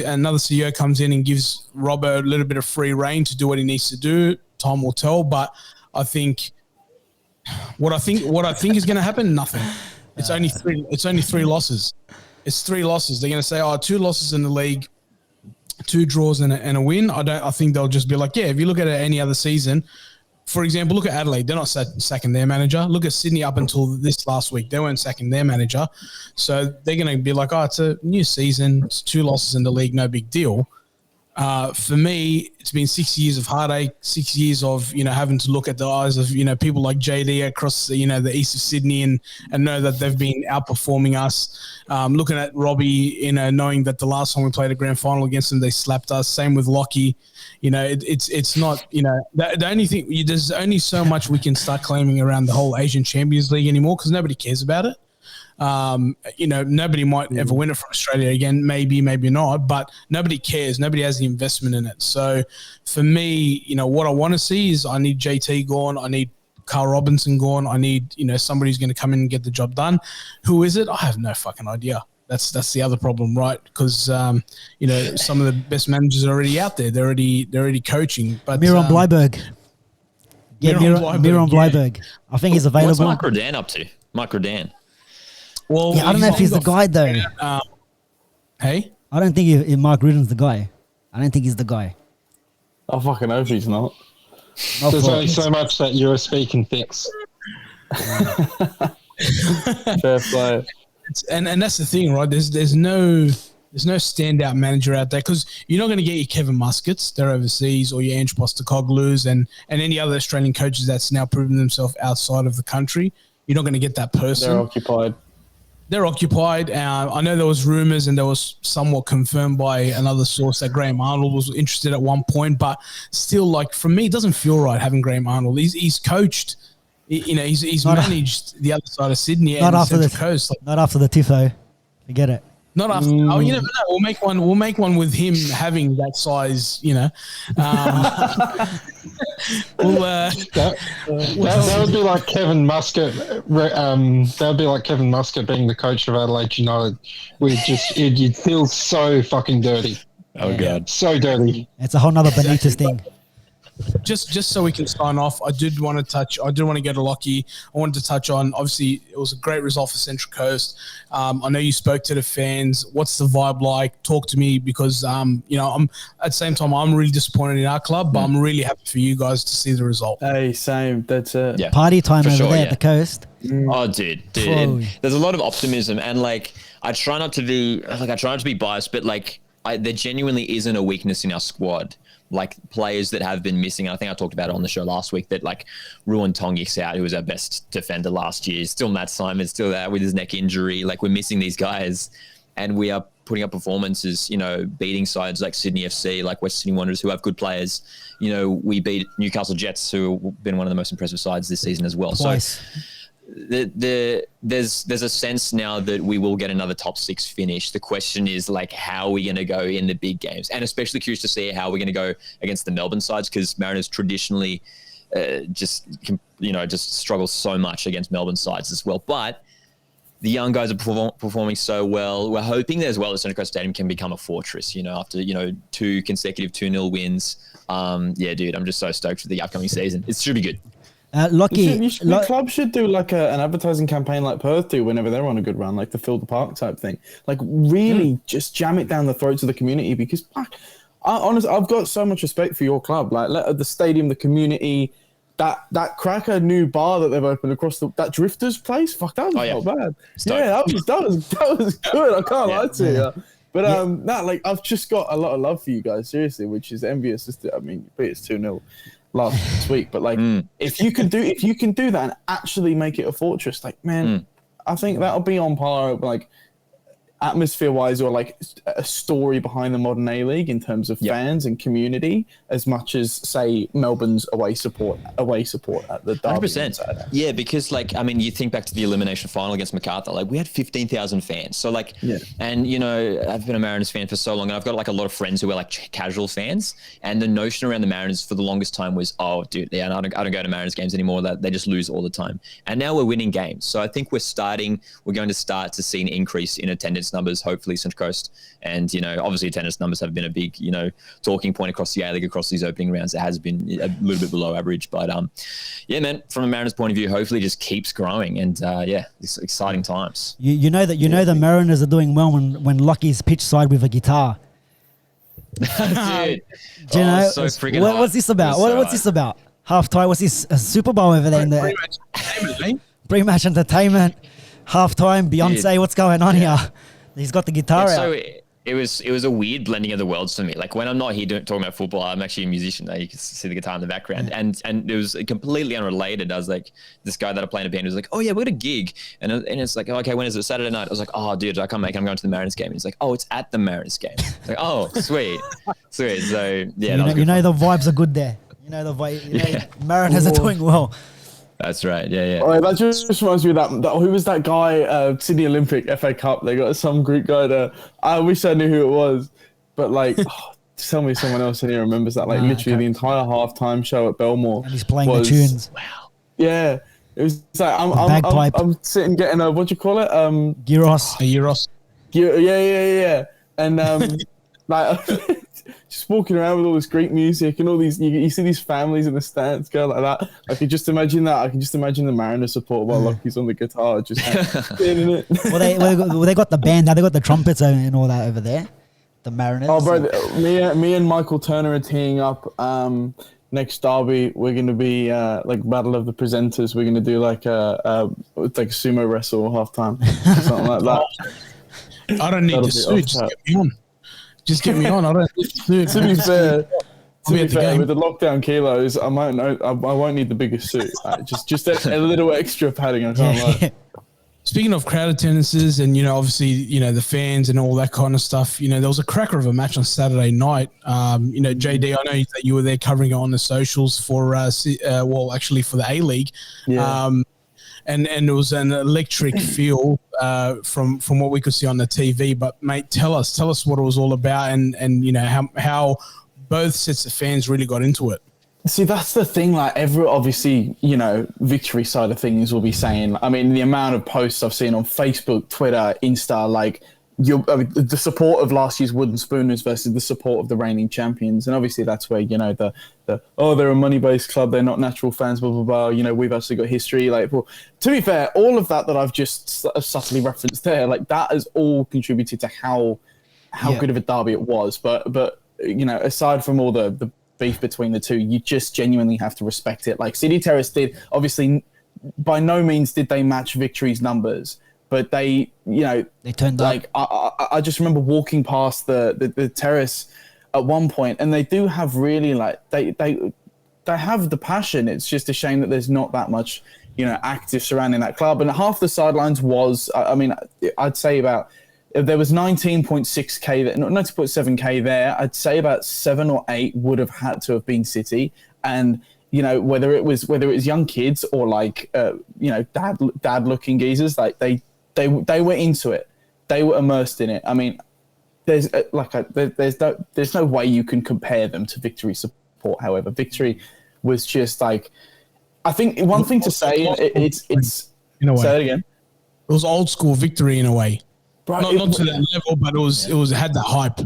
another CEO comes in and gives Robbo a little bit of free rein to do what he needs to do, time will tell. But I think what I think is going to happen, nothing. It's only 3 losses. It's 3 losses. They're going to say, 2 losses in the league, 2 draws and a win. I think they'll just be like, yeah, if you look at it any other season. For example, look at Adelaide. They're not sacking their manager. Look at Sydney up until this last week. They weren't sacking their manager. So they're going to be like, it's a new season. It's 2 losses in the league. No big deal. For me, it's been 6 years of heartache, 6 years of, having to look at the eyes of, people like JD across, the east of Sydney and know that they've been outperforming us. Looking at Robbie, knowing that the last time we played a grand final against them, they slapped us. Same with Lockie. It's not, the only thing, there's only so much we can start claiming around the whole Asian Champions League anymore because nobody cares about it. Nobody might ever win it for Australia again. Maybe, maybe not. But nobody cares. Nobody has the investment in it. So for me, what I want to see is I need JT gone. I need Carl Robinson gone. I need, somebody who's going to come in and get the job done. Who is it? I have no fucking idea. That's the other problem, right? Because some of the best managers are already out there. They're already coaching. But Miron Bleiberg. Yeah, Miron Bleiberg. Yeah. I think he's available. What's Mike Rodan up to? Mike Rodan. Well, Yeah, I don't know if he's the guy though. Hey, I don't think Mark Rudan's the guy. I don't think he's the guy. I fucking hope he's not. Not There's for- only so much that USB can fix. Fair play. and that's the thing, right? There's no standout manager out there because you're not going to get your Kevin Muskets, they're overseas, or your Ange Postecoglou's and any other Australian coaches that's now proven themselves outside of the country. You're not going to get that person. They're occupied. I know there was rumors and there was somewhat confirmed by another source that Graham Arnold was interested at one point, but still, like, for me, it doesn't feel right having Graham Arnold. He's coached, he's managed the other side of Sydney and the Central Coast. Like, not after the Tifo. Forget it. not after. Oh, you never know. We'll make one with him having that size. That would be like Kevin Muscat. That would be like Kevin Muscat being the coach of Adelaide United. You'd feel so fucking dirty, Oh God. so dirty. It's a whole nother Benitez thing. Just so we can sign off, I did want to go to Lockie. I wanted to touch on, obviously, it was a great result for Central Coast. I know you spoke to the fans. What's the vibe like? Talk to me because, I'm at the same time, I'm really disappointed in our club, but I'm really happy for you guys to see the result. Hey, same. That's it. Yeah. Party time For over sure, there yeah. at the coast. Oh, dude. Whoa. There's a lot of optimism, and like I try not to be biased, but like there genuinely isn't a weakness in our squad. Like players that have been missing. I think I talked about it on the show last week that like Ruan Tongik's out, who was our best defender last year. Still Matt Simon's still out with his neck injury. Like we're missing these guys, and we are putting up performances, beating sides like Sydney FC, like West Sydney Wanderers, who have good players. We beat Newcastle Jets, who have been one of the most impressive sides this season as well. Twice. So there's a sense now that we will get another top 6 finish. The question is like, how are we going to go in the big games? And especially curious to see how we're going to go against the Melbourne sides, because Mariners traditionally just struggle so much against Melbourne sides as well. But the young guys are performing so well. We're hoping as well that Central Coast Stadium can become a fortress, after, 2 consecutive 2-0 wins. Yeah, dude, I'm just so stoked for the upcoming season. It should be good. Lockie, The club should do like an advertising campaign like Perth do whenever they're on a good run, like the Fill the Park type thing. Like really just jam it down the throats of the community, because honestly, I've got so much respect for your club. Like let the stadium, the community, that cracker new bar that they've opened across that Drifters place. Fuck, that was not bad. Stoked. Yeah, that was good. I can't lie to you. But I've just got a lot of love for you guys, seriously, which is envious. It's 2-0 last week, but if you can do that and actually make it a fortress, I think that'll be on par, like atmosphere wise, or like a story behind the modern A-League in terms of fans and community, as much as say Melbourne's away support at the Derby. 100%. Yeah, because you think back to the elimination final against Macarthur, like we had 15,000 fans. So and I've been a Mariners fan for so long, and I've got like a lot of friends who are like casual fans, and the notion around the Mariners for the longest time was, oh dude, yeah, I don't go to Mariners games anymore, that they just lose all the time. And now we're winning games. So I think we're going to start to see an increase in attendance numbers, hopefully Central Coast. And, obviously attendance numbers have been a big, talking point across the A-League, across these opening rounds. It has been a little bit below average. But, yeah, man, from a Mariners point of view, hopefully it just keeps growing. And, it's exciting times. You know the Mariners are doing well when Lockie's pitch side with a guitar. Dude. Do you know? So freaking What's this about? What's this about? Halftime? What's this? A Super Bowl over there in the pre-match entertainment. Halftime. Beyonce. What's going on here? He's got the guitar out. So it was a weird blending of the worlds for me. Like when I'm not here talking about football, I'm actually a musician. You can see the guitar in the background, and it was completely unrelated. I was like, this guy that I play in a band was like, oh yeah, we got a gig, and it's like, okay, when is it? Saturday night. I was like, oh dude, I can't make it. I'm going to the Mariners game. And he's like, oh, it's at the Mariners game. Like, oh, sweet. So yeah, you know the vibes are good there. Mariners are doing well. That's right. Yeah. Oh, that just reminds me of that. Who was that guy? Sydney Olympic FA Cup. They got some Greek guy there. I wish I knew who it was, but like, tell me someone else in here remembers that. Like, literally the entire halftime show at Belmore. And he's playing the tunes. Wow. Yeah, it was like I'm sitting getting a, what do you call it? Gyros. Yeah. And like just walking around with all this Greek music and all these, you see these families in the stands go like that. I could just imagine that. I can just imagine the Mariners support while Lockie's on the guitar, just in it. Well, they got the band now. They got the trumpets and all that over there. The Mariners. Oh, bro, me and Michael Turner are teeing up. Next derby, we're gonna be like battle of the presenters. We're gonna do like a sumo wrestle halftime, something like that. I don't need the suit. Just get me on. I don't need the suit. To be fair, with the lockdown kilos, I won't need the biggest suit. Just a little extra padding. I can't lie. Speaking of crowd attendances and, obviously, the fans and all that kind of stuff, there was a cracker of a match on Saturday night. JD, I know that you were there covering it on the socials for, actually for the A-League. Yeah. And it was an electric feel from what we could see on the TV. But, mate, tell us what it was all about and how both sets of fans really got into it. See, that's the thing. Like, obviously, Victory side of things will be saying. I mean, the amount of posts I've seen on Facebook, Twitter, Insta, like the support of last year's Wooden Spooners versus the support of the reigning champions, and obviously that's where they're a money-based club, they're not natural fans, blah blah blah. We've actually got history. Like, well, to be fair, all of that I've just subtly referenced there, like that has all contributed to how good of a derby it was. But aside from all the beef between the two, you just genuinely have to respect it. Like City Terrace did, obviously, by no means did they match Victory's numbers, but they turned like up. I just remember walking past the terrace at one point, and they do have really they have the passion. It's just a shame that there's not that much active surrounding that club, and half the sidelines was, I'd say about. There was 19.6k there, 19.7k there. I'd say about 7 or 8 would have had to have been City, and whether it was young kids or like dad looking geezers, like they were into it, they were immersed in it. I mean, there's no way you can compare them to Victory support. However, Victory was just like, I think one thing to say, it's in a way. Say it again. It was old school Victory in a way. Right, not to that level, but it had that hype.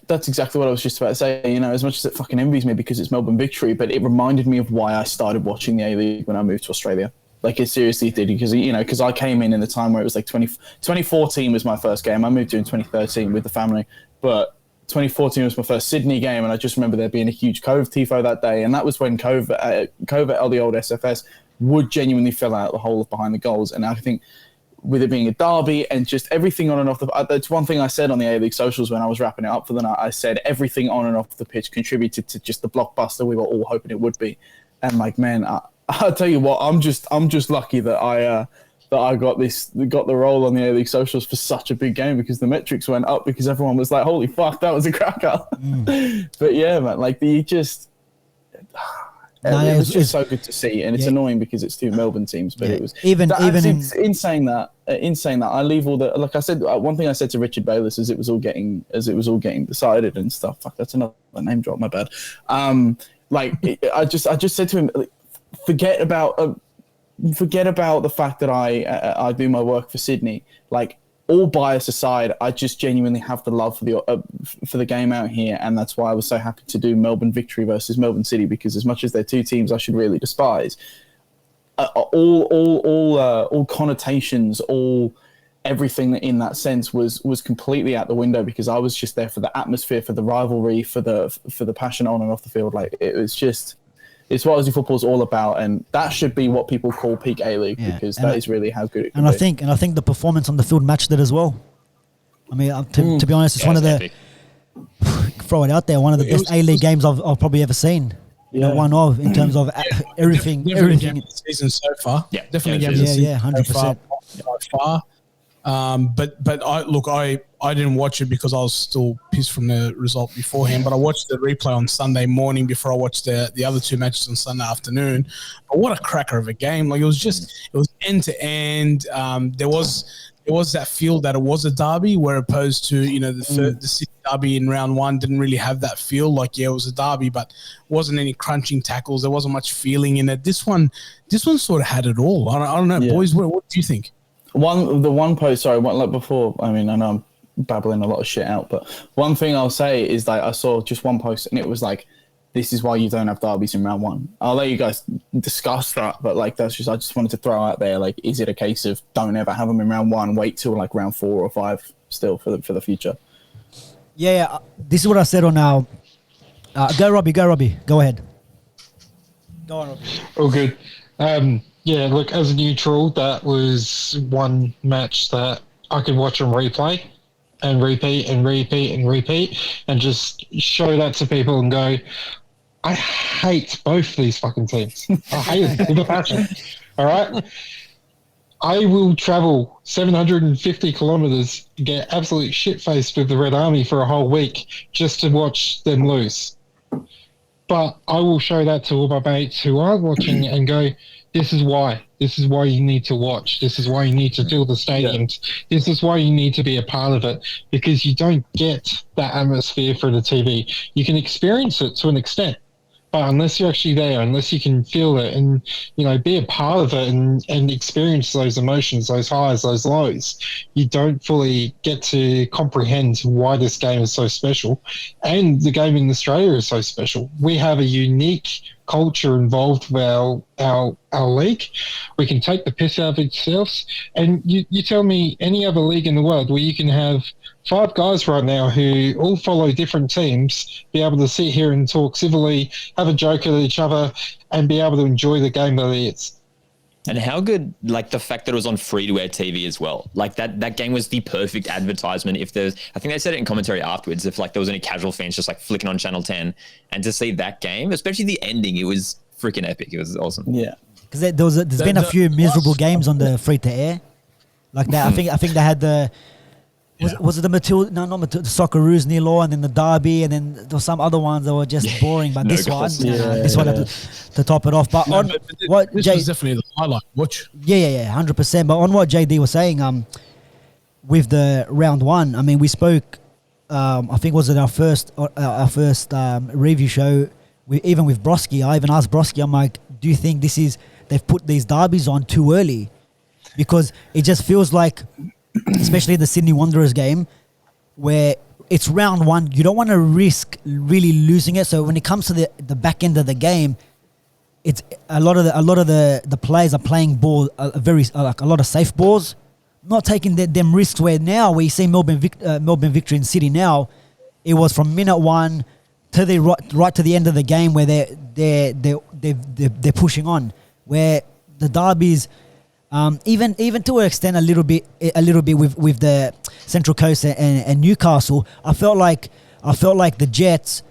That's exactly what I was just about to say. As much as it fucking envies me because it's Melbourne Victory, but it reminded me of why I started watching the A-League when I moved to Australia. Like, it seriously did, because I came in the time where it was like 2014 was my first game. I moved here in 2013 with the family, but 2014 was my first Sydney game, and I just remember there being a huge Cove tifo that day, and that was when Cove at the old SFS would genuinely fill out the whole of behind the goals, and I think with it being a derby and just everything on and off that's one thing I said on the A-League socials when I was wrapping it up for the night. I said everything on and off the pitch contributed to just the blockbuster we were all hoping it would be. And like, man, I'll tell you what, I'm just lucky that I got the role on the A-League socials for such a big game, because the metrics went up because everyone was like, holy fuck, that was a cracker. But yeah, man, like it was just so good to see, and it's annoying because it's two Melbourne teams. But it was in saying that, I leave all the, like I said, one thing I said to Richard Bayless as it was all getting decided and stuff. Fuck, that's another name drop. My bad. I just said to him, forget about the fact that I do my work for Sydney. Like, all bias aside, I just genuinely have the love for the game out here, and that's why I was so happy to do Melbourne Victory versus Melbourne City, because as much as they're two teams I should really despise, all connotations, everything in that sense was completely out the window, because I was just there for the atmosphere, for the rivalry, for the passion on and off the field. Like, it was just. It's what Aussie football is all about, and that should be what people call peak A-League, because that is really how good it can be. I think the performance on the field matched it as well. I mean, to be honest, it's one of the throw it out there, one of the best A-League games I've probably ever seen. Yeah. One of in terms of everything. Definitely game of the season so far. Yeah, 100%. By far. But I didn't watch it because I was still pissed from the result beforehand. But I watched the replay on Sunday morning before I watched the other two matches on Sunday afternoon. But what a cracker of a game! Like it was end to end. There was that feel that it was a derby, where opposed to the City derby in round one didn't really have that feel. Like it was a derby, but wasn't any crunching tackles. There wasn't much feeling in it. This one sort of had it all. I don't know, boys. What do you think? Before, I mean, I know I'm babbling a lot of shit out, but one thing I'll say is that I saw just one post and it was like, this is why you don't have derbies in round one. I'll let you guys discuss that, but like I just wanted to throw out there, like, is it a case of don't ever have them in round one, wait till like round 4 or 5 still for the future? Yeah. This is what I said on our. Go Robbie. Go ahead. Go on, Robbie. All good. Yeah, look, as a neutral, that was one match that I could watch on replay and repeat and just show that to people and go, I hate both these fucking teams. I hate it with a passion. All right? I will travel 750 kilometres, get absolute shit-faced with the Red Army for a whole week just to watch them lose. But I will show that to all my mates who aren't watching and go, this is why. This is why you need to watch. This is why you need to fill the stadiums. Yeah. This is why you need to be a part of it, because you don't get that atmosphere through the TV. You can experience it to an extent, but unless you're actually there, unless you can feel it and, be a part of it and experience those emotions, those highs, those lows, you don't fully get to comprehend why this game is so special. And the game in Australia is so special. We have a unique culture involved with our league. We can take the piss out of ourselves. And you tell me any other league in the world where you can have 5 guys right now who all follow different teams, be able to sit here and talk civilly, have a joke at each other, and be able to enjoy the game that it is. And how good, like the fact that it was on free-to-air TV as well. Like that game was the perfect advertisement. I think they said it in commentary afterwards, if like there was any casual fans just like flicking on Channel 10 and to see that game, especially the ending, it was freaking epic. It was awesome. Yeah. Because there's been a few miserable games on the free-to-air. Like that, I think they had the... Was it the Matilda? No, not Matilda. The Socceroos near law, and then the Derby, and then there were some other ones that were just boring. But this one to top it off. But this was definitely the highlight. Watch. Yeah, 100%. But on what JD was saying, with the round one, I mean, we spoke. I think was it our first review show. Even with Broski, I even asked Broski. I'm like, do you think they've put these derbies on too early? Because it just feels like, especially the Sydney Wanderers game, where it's round one, you don't want to risk really losing it. So when it comes to the back end of the game, it's a lot of the players are playing ball a lot of safe balls, not taking them risks. Where you see Melbourne Victory in City now, it was from minute 1 to the right to the end of the game where they're pushing on. Where the derbies. Even to an extent, a little bit with the Central Coast and Newcastle, I felt like the Jets,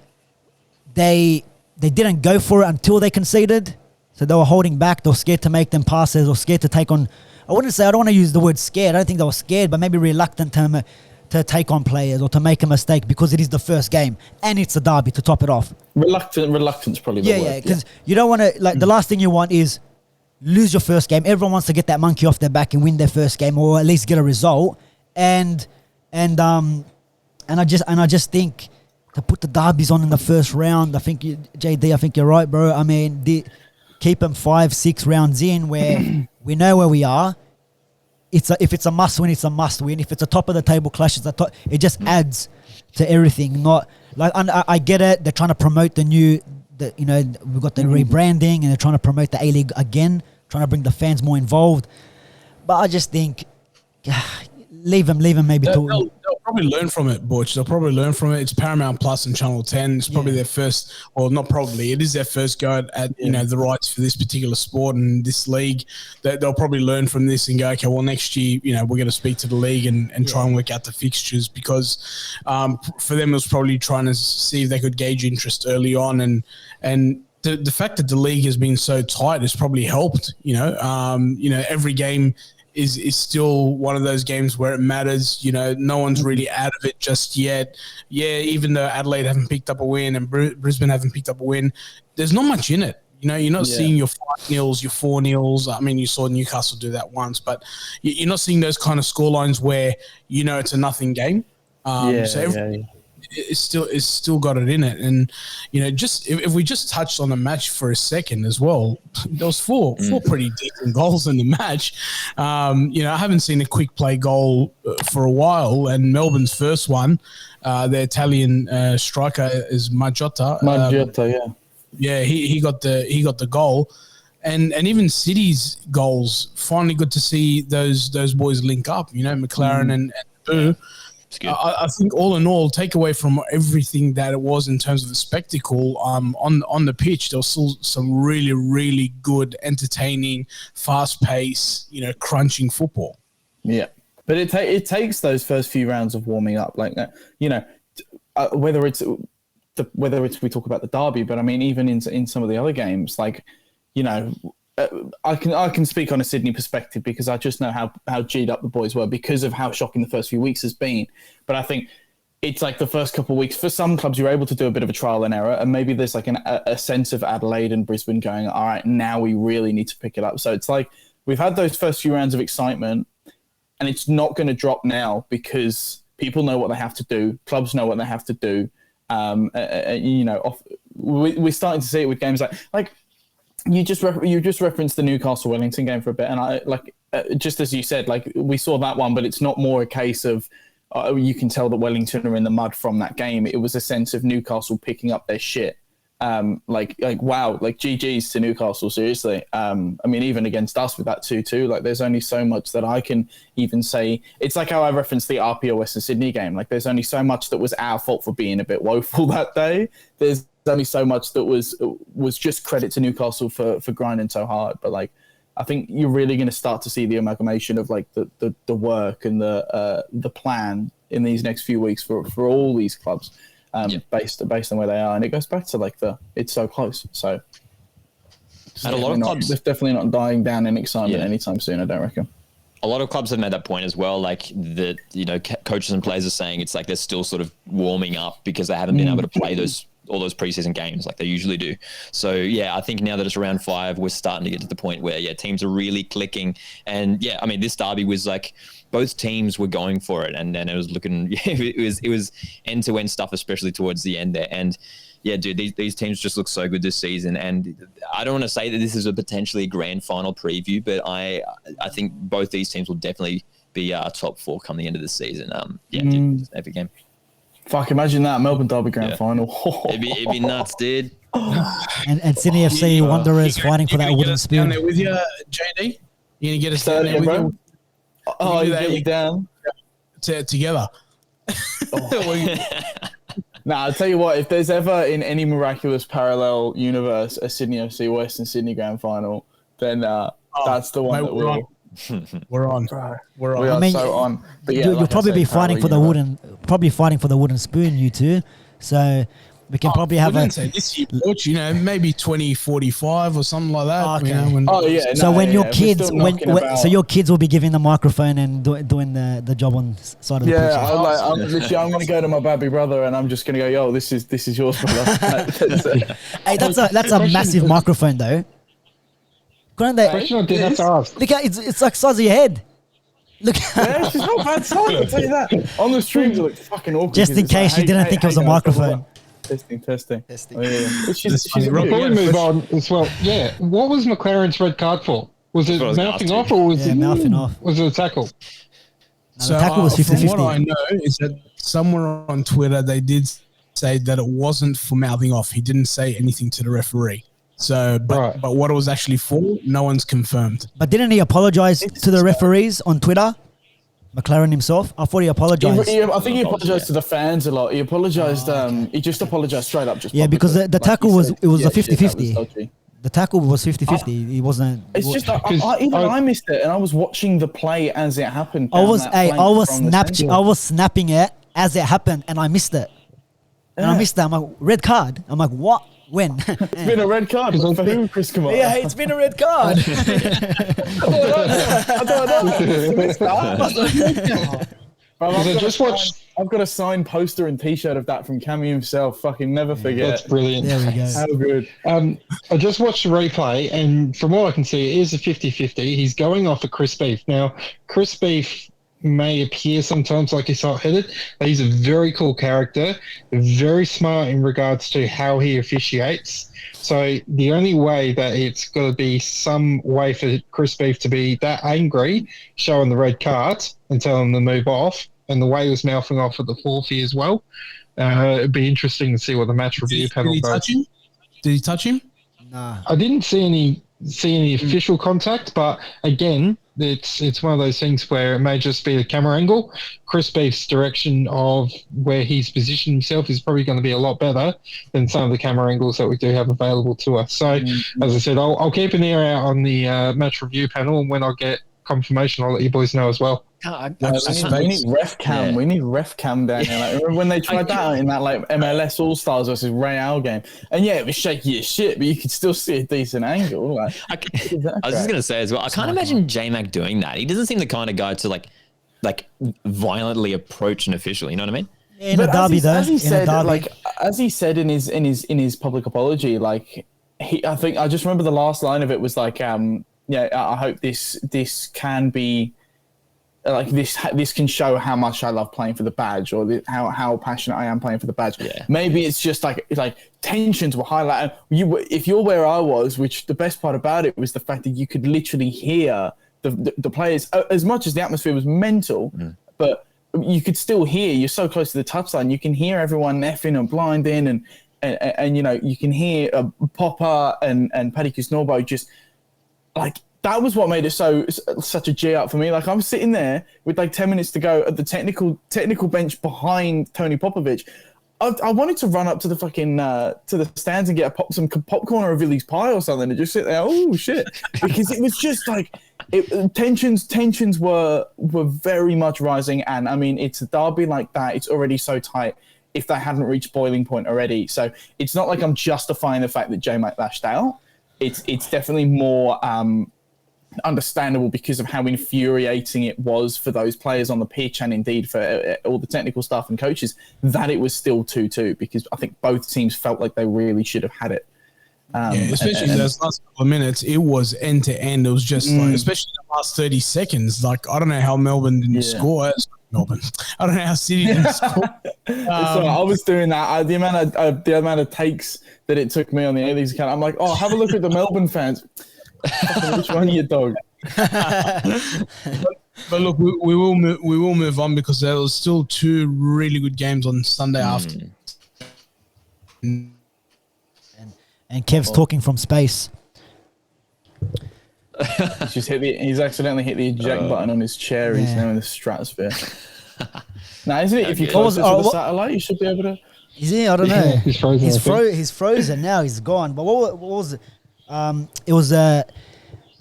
they didn't go for it until they conceded, so they were holding back. They were scared to make them passes or scared to take on. I don't want to use the word scared. I don't think they were scared, but maybe reluctant to take on players or to make a mistake because it is the first game and it's a derby to top it off. Reluctance probably. The word. Yeah, because you don't want to the last thing you want is lose your first game. Everyone wants to get that monkey off their back and win their first game, or at least get a result. And I just think to put the derbies on in the first round, I think JD, I think you're right, bro. I mean, keep them 5-6 rounds in where we know where we are. If it's a must win, it's a must win. If it's a top of the table clash, it just adds to everything. Not like I get it. They're trying to promote we've got the rebranding and they're trying to promote the A-League again, trying to bring the fans more involved. But I just think leave them maybe. They'll probably learn from it, Butch. They'll probably learn from it. It's Paramount Plus and Channel 10. It's probably their first, or not probably, it is their first go at the rights for this particular sport and this league. They'll probably learn from this and go, okay, well, next year, we're going to speak to the league and try and work out the fixtures, because for them it was probably trying to see if they could gauge interest early on, and the fact that the league has been so tight has probably helped. Every game is still one of those games where it matters. You know, no one's really out of it just yet. Yeah, even though Adelaide haven't picked up a win and Brisbane haven't picked up a win, there's not much in it. You know, you're not seeing your 5-0s, your 4-0s. I mean, you saw Newcastle do that once, but you're not seeing those kind of scorelines where you know it's a nothing game. It's still got it in it. And, you know, just if we just touched on the match for a second as well, there was four pretty decent goals in the match. You know, I haven't seen a quick play goal for a while, and Melbourne's first one, the Italian striker is Maggiota. Yeah, he got the goal. And even City's goals, finally good to see those boys link up, you know, McLaren and Boo. I think all in all, take away from everything that it was in terms of the spectacle on the pitch, there was still some really, really good, entertaining, fast-paced, you know, crunching football. Yeah, but it takes those first few rounds of warming up, like that. You know, whether it's we talk about the derby, but I mean even in some of the other games, like, you know. I can speak on a Sydney perspective because I just know how G'd up the boys were because of how shocking the first few weeks has been. But I think it's like the first couple of weeks for some clubs you're able to do a bit of a trial and error, and maybe there's like a sense of Adelaide and Brisbane going, all right, now we really need to pick it up. So it's like we've had those first few rounds of excitement, and it's not going to drop now because people know what they have to do, clubs know what they have to do. You know, we're starting to see it with games like. You just referenced the Newcastle Wellington game for a bit, and I just as you said, like we saw that one, but it's not more a case of you can tell that Wellington are in the mud from that game. It was a sense of Newcastle picking up their shit. Like wow, like GGs to Newcastle, seriously. I mean, even against us with that 2-2, like there's only so much that I can even say. It's like how I referenced the RPO Western Sydney game. Like there's only so much that was our fault for being a bit woeful that day. There's only so much that was just credit to Newcastle for grinding so hard. But like, I think you're really going to start to see the amalgamation of like the work and the plan in these next few weeks for all these clubs. Based on where they are, and it goes back to like it's so close. So, and a lot of clubs, they're definitely not dying down in excitement anytime soon. I don't reckon. A lot of clubs have made that point as well. Like the coaches and players are saying it's like they're still sort of warming up because they haven't been able to play all those preseason games like they usually do. So yeah, I think now that it's round 5, we're starting to get to the point where teams are really clicking. And yeah, I mean this derby was like both teams were going for it, and then it was looking it was end-to-end stuff, especially towards the end there. And yeah, dude, these teams just look so good this season. And I don't want to say that this is a potentially grand final preview, but I think both these teams will definitely be top 4 come the end of the season. Dude, just every game. Fuck, imagine that Melbourne Derby grand final. It'd be nuts, dude. And Sydney FC Wanderers fighting for that wooden spoon. Down there with you, JD. You gonna get us down there with you? Oh, you get me down together. Nah, I'll tell you what. If there's ever in any miraculous parallel universe a Sydney FC Western Sydney grand final, then that's the one that we'll. We're on. We are so on. But yeah, you'll probably be fighting for the wooden spoon, you two. So we can probably have this year, George, maybe 2045 or something like that. Okay. So when your kids, so your kids will be giving the microphone and doing the job on side of the pitch. I'm going to go to my baby brother and I'm just going to go, yo, this is yours, brother. Hey, that's a massive microphone though. Couldn't they? Look how it's like size of your head. Look. Yeah, it's not bad size, I'll tell you that. On the streams, it looked fucking awkward. Just in case you didn't think it was a microphone. Testing. Oh, yeah. Before we move on as well, what was McLaren's red card for? Was it mouthing off or was it mouthing off? Was it a tackle? No, the tackle was 50-50. From what I know is that somewhere on Twitter they did say that it wasn't for mouthing off. He didn't say anything to the referee. So, but what it was actually for, no one's confirmed. But didn't he apologise to the referees on Twitter? McLaren himself? I thought he apologised. I think he apologised to the fans a lot. He apologised. He just apologised straight up. Because the tackle was a 50-50. The tackle was 50-50. He wasn't. It's just I missed it, and I was watching the play as it happened. I was snapping it as it happened, and I missed it. And I missed that. I'm like, red card. I'm like, what? When? It's been a red card for who, Chris Kamara? Yeah, it's been a red card. I don't know. Bro, I just watched. I've got a signed poster and T-shirt of that from Cammy himself. Fucking never forget. That's brilliant. There we go. How good. I just watched the replay, and from what I can see, it is a 50-50. He's going off of Chris Beef. Now, Chris Beef may appear sometimes like he's hot-headed, but he's a very cool character, very smart in regards to how he officiates. So the only way that it's got to be some way for Chris Beef to be that angry, showing the red card and telling him to move off, and the way he was mouthing off at the forfeit as well. It'd be interesting to see what the match review panel does. Did he touch him? Nah. I didn't see any official contact, but again, it's one of those things where it may just be the camera angle. Chris Beef's direction of where he's positioned himself is probably going to be a lot better than some of the camera angles that we do have available to us. So, as I said, I'll keep an ear out on the match review panel, and when I get confirmation, I'll let you boys know as well. We need ref cam. Yeah. We need ref cam down here. Like, remember when they tried that out in that like MLS All Stars versus Real game? And yeah, it was shaky as shit, but you could still see a decent angle. Like, I was just gonna say as well. I can't imagine J-Mac doing that. He doesn't seem the kind of guy to like violently approach an official. You know what I mean? In a derby, though. as he In a said, derby. like as he said in his public apology, like I think I just remember the last line of it was like, yeah, I hope this can be. Like this can show how much I love playing for the badge, or how passionate I am playing for the badge. Yeah. Maybe it's just like tensions were highlighted. If you're where I was, which the best part about it was the fact that you could literally hear the players, as much as the atmosphere was mental, but you could still hear. You're so close to the touchline, you can hear everyone effing and blinding, and you know you can hear Popper and Paddy Kusnorbo just like. That was what made it such a G up for me. Like I'm sitting there with like 10 minutes to go at the technical bench behind Tony Popovich. I wanted to run up to the fucking to the stands and get some popcorn or a Villy's pie or something and just sit there. Oh shit! Because it was just like tensions were very much rising. And I mean, it's a derby like that. It's already so tight. If they hadn't reached boiling point already, so it's not like I'm justifying the fact that J-Mac lashed out. It's definitely more. Understandable because of how infuriating it was for those players on the pitch and indeed for all the technical staff and coaches that it was still 2-2 because I think both teams felt like they really should have had it. Especially in those last couple of minutes, it was end to end. It was just like, especially the last 30 seconds. Like, I don't know how Melbourne didn't score. Melbourne. I don't know how City didn't score. So I was doing that. The amount of takes that it took me on the A-League's account, I'm like, oh, have a look at the Melbourne fans. Which one are you, dog? But look, we will move on because there was still two really good games on Sunday afternoon. And Kev's talking from space. He's accidentally hit the eject button on his chair. He's now in the stratosphere. Now, isn't it? If you close to the satellite, you should be able to. Is he? I don't know. He's frozen. He's frozen now. He's gone. But what was it? It was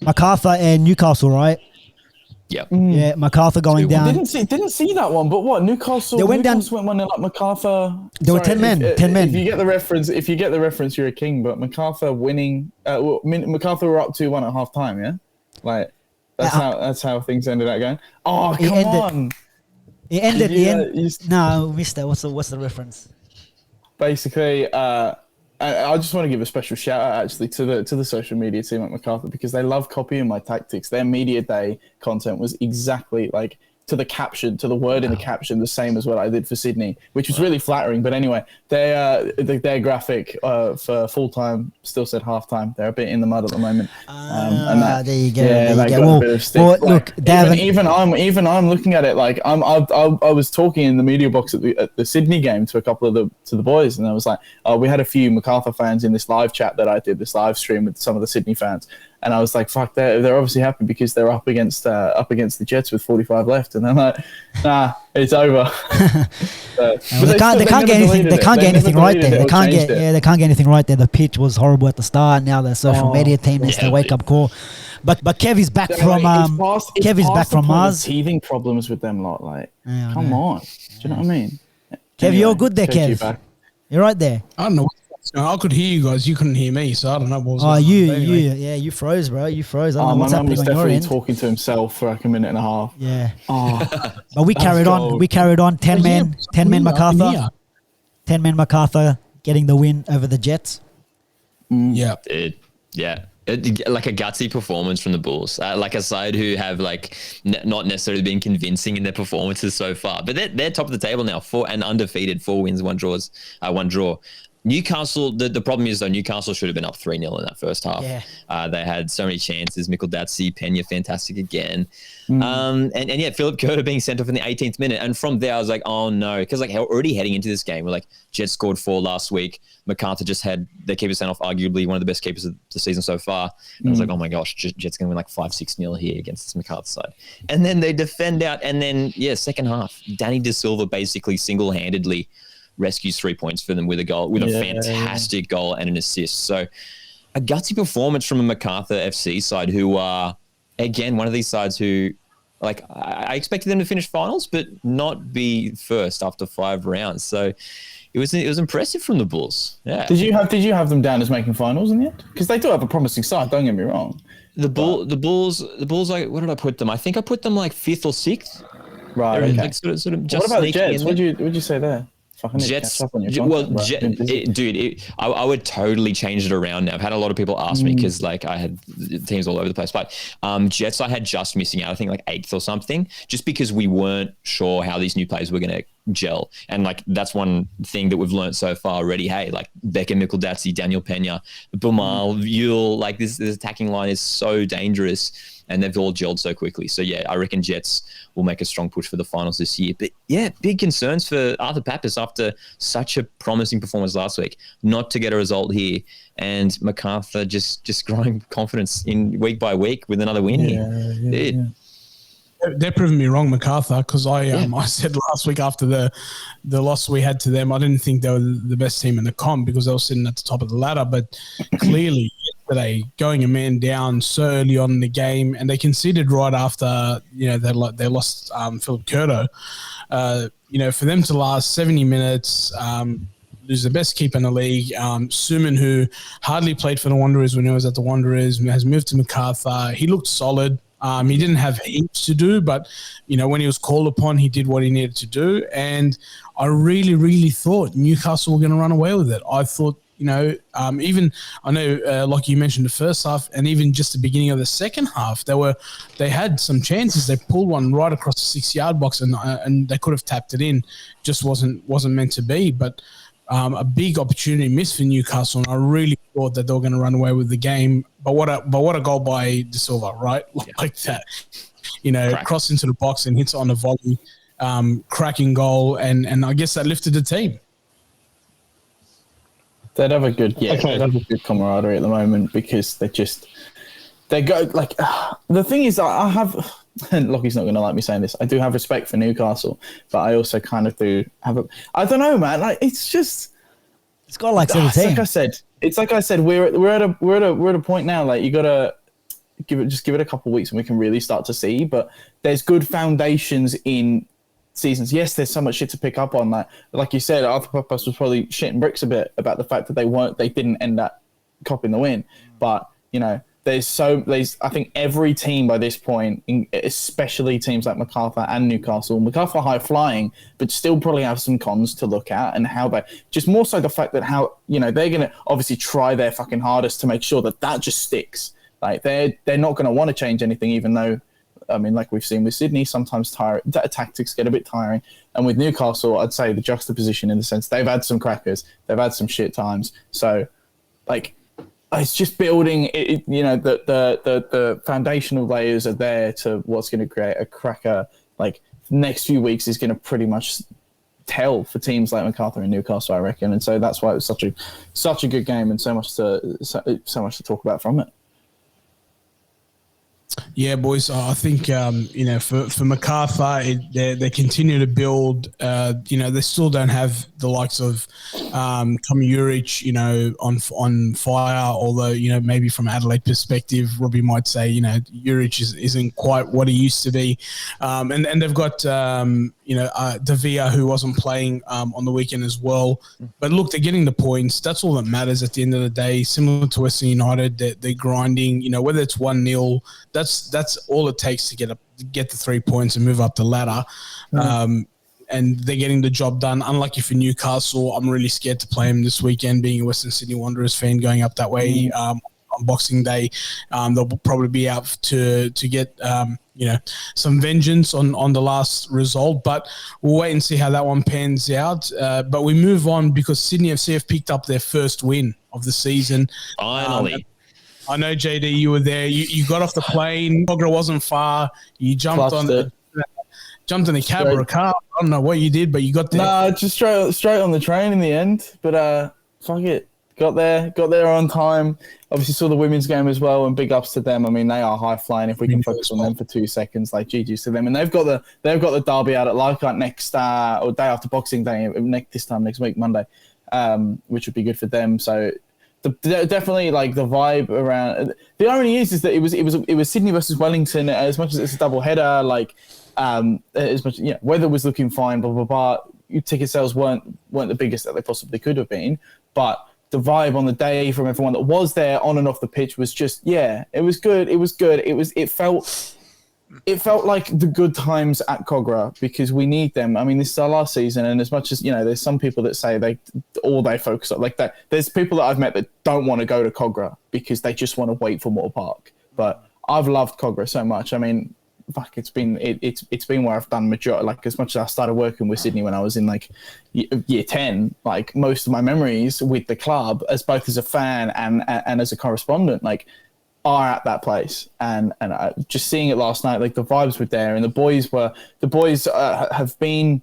MacArthur and Newcastle, right? Yep. Yeah, MacArthur going down. Didn't see that one, but what Newcastle? They went down. Went 1-0 up. MacArthur. There were 10 men. 10 men. If you get the reference, you're a king. But MacArthur winning. MacArthur were up 2-1 at half time. Yeah, like that's how things ended up going. Oh, come on! It ended. No, we missed that. What's the reference? Basically, I just want to give a special shout out actually to the social media team at MacArthur because they love copying my tactics. Their media day content was exactly like to the caption, to the word in the caption, the same as what I did for Sydney, which was really flattering. But anyway, their graphic for full time still said half time. They're a bit in the mud at the moment. There you go. Yeah, there you got go. a bit of stick. Well, Like, look, even I'm looking at it like I was talking in the media box at the Sydney game to a couple of the boys, and I was like, we had a few MacArthur fans in this live chat that I did, this live stream with some of the Sydney fans. And I was like, "Fuck!" They're obviously happy because they're up against the Jets with 45 left, and they're like, "Nah, it's over." they can't get anything. They can't get anything right there. They can't get. Yeah, they can't get anything right there. The pitch was horrible at the start. Now the social media team is the wake up call. But Kev is back from Kev is back from Mars. Teething problems with them lot. Like, come on, do you know what I mean? Kev, you're good there, Kev. You're right there. I don't know what I could hear you guys. You couldn't hear me, so I don't know what was Oh, going on. you, But anyway. you froze, bro. You froze. I don't know My what's man was happening on your definitely end. talking to himself for like a minute and a half. Yeah, Oh, but we carried on. gold. We carried on. 10 Yeah, men, 10 men I can MacArthur, hear. 10 men MacArthur getting the win over the Jets. Yeah. Like a gutsy performance from the Bulls, like a side who have like not necessarily been convincing in their performances so far, but they're top of the table now, 4 and undefeated, 4 wins, 1 draw. Newcastle, the problem is though, Newcastle should have been up 3-0 in that first half. Yeah. They had so many chances. Mikkel Datsi, Pena, fantastic again. And yeah, Philip Curter being sent off in the 18th minute. And from there, I was like, oh no, because like already heading into this game, we're like, Jets scored 4 last week. MacArthur just had their keeper sent off, arguably one of the best keepers of the season so far. And I was like, oh my gosh, Jets going to win like 5-6-0 here against this MacArthur side. And then they defend out. And then, second half, Danny De Silva basically single-handedly rescues 3 points for them with a goal, with a fantastic goal and an assist. So a gutsy performance from a MacArthur FC side who are, again, one of these sides who, like, I expected them to finish finals, but not be first after 5 rounds. So it was impressive from the Bulls. Yeah. Did you have them down as making finals in the end? Because they do have a promising side. Don't get me wrong. The Bulls. Like, where did I put them? I think I put them like 5th or 6th. Right. They're Okay. like sort of just What about the sneaking Jets? in there. What'd you say there? Fucking Jets, catch up on your well, content, bro. Been busy. I would totally change it around now. I've had a lot of people ask me because like I had teams all over the place, but Jets I had just missing out. I think like 8th or something, just because we weren't sure how these new players were going to gel. And like that's one thing that we've learned so far already. Hey, like Beckham, Mikkel Datsi, Daniel Pena, Bumal, Yule, like this attacking line is so dangerous. And they've all gelled so quickly. So, yeah, I reckon Jets will make a strong push for the finals this year. But, yeah, big concerns for Arthur Papas after such a promising performance last week, not to get a result here. And MacArthur just growing confidence in week by week with another win here. They're proving me wrong, MacArthur, because I said last week after the loss we had to them, I didn't think they were the best team in the comp because they were sitting at the top of the ladder. But clearly, yesterday, going a man down so early on in the game, and they conceded right after they lost Philip Curto. For them to last 70 minutes. Who's the best keeper in the league. Suman, who hardly played for the Wanderers when he was at the Wanderers, has moved to MacArthur. He looked solid. He didn't have heaps to do, but, when he was called upon, he did what he needed to do. And I really, really thought Newcastle were going to run away with it. I thought, like you mentioned, the first half and even just the beginning of the second half, they had some chances. They pulled one right across the 6-yard box and they could have tapped it in. Just wasn't meant to be. But a big opportunity missed for Newcastle, and I really thought that they were going to run away with the game. But what a goal by De Silva, right? Like that, cross into the box and hits on a volley, cracking goal, and I guess that lifted the team. They'd have a good camaraderie at the moment because they go like the thing is I have. And Lockie's not going to like me saying this. I do have respect for Newcastle, but I also kind of do have I don't know, man. Like it's got like 17. It's like I said. We're at a point now. Like you gotta give it a couple of weeks and we can really start to see. But there's good foundations in seasons. Yes, there's so much shit to pick up on. Like you said, Arthur Papas was probably shitting bricks a bit about the fact that they didn't end up copping the win. But I think every team by this point, especially teams like MacArthur and Newcastle, MacArthur high flying, but still probably have some cons to look at, and how they just more so the fact that how they're going to obviously try their fucking hardest to make sure that just sticks. Like they're not going to want to change anything, even though like we've seen with Sydney, sometimes tactics get a bit tiring, and with Newcastle, I'd say the juxtaposition in the sense they've had some crackers, they've had some shit times, so like. It's just building, the foundational layers are there to what's going to create a cracker. Like next few weeks is going to pretty much tell for teams like MacArthur and Newcastle, I reckon. And so that's why it was such a good game and so much to talk about from it. Yeah, boys. I think for MacArthur, they continue to build. They still don't have the likes of Tommy Juric, you know, on fire. Although, you know, maybe from Adelaide perspective, Robbie might say, you know, Juric isn't quite what he used to be. And they've got, you know, De Vea, who wasn't playing on the weekend as well. But look, they're getting the points. That's all that matters at the end of the day. Similar to Western United, they're grinding. You know, whether it's 1-0, that's all it takes to get the 3 points and move up the ladder. And they're getting the job done. Unlucky for Newcastle, I'm really scared to play them this weekend, being a Western Sydney Wanderers fan going up that way on Boxing Day. They'll probably be out to get you know, some vengeance on the last result, but we'll wait and see how that one pans out. But we move on because Sydney FC have picked up their first win of the season. Finally. I know, JD, you were there. You got off the plane. Cogra wasn't far. You jumped in a cab or a car. I don't know what you did, but you got there. Nah, just straight on the train in the end. But fuck it, got there on time. Obviously saw the women's game as well, and big ups to them. I mean, they are high flying. If we can focus on them for 2 seconds, like GG's to them. And they've got the derby out at Leichhardt next or day after Boxing Day, next week, Monday, which would be good for them. So. Definitely, like the vibe around. The irony is that it was Sydney versus Wellington. As much as it's a double header, like as much, yeah, weather was looking fine. Blah blah blah. Ticket sales weren't the biggest that they possibly could have been, but the vibe on the day from everyone that was there on and off the pitch was just, yeah, it was good. It felt like the good times at Cogra, because we need them. I mean, this is our last season, and as much as, you know, there's some people that say they focus on like that. There's people that I've met that don't want to go to Cogra because they just want to wait for Moore Park. But I've loved Cogra so much. I mean, fuck, it's been where I've done majority. Like, as much as I started working with Sydney when I was in like year 10, like most of my memories with the club, as both as a fan and as a correspondent, like, are at that place, and just seeing it last night, like the vibes were there, and the boys have been,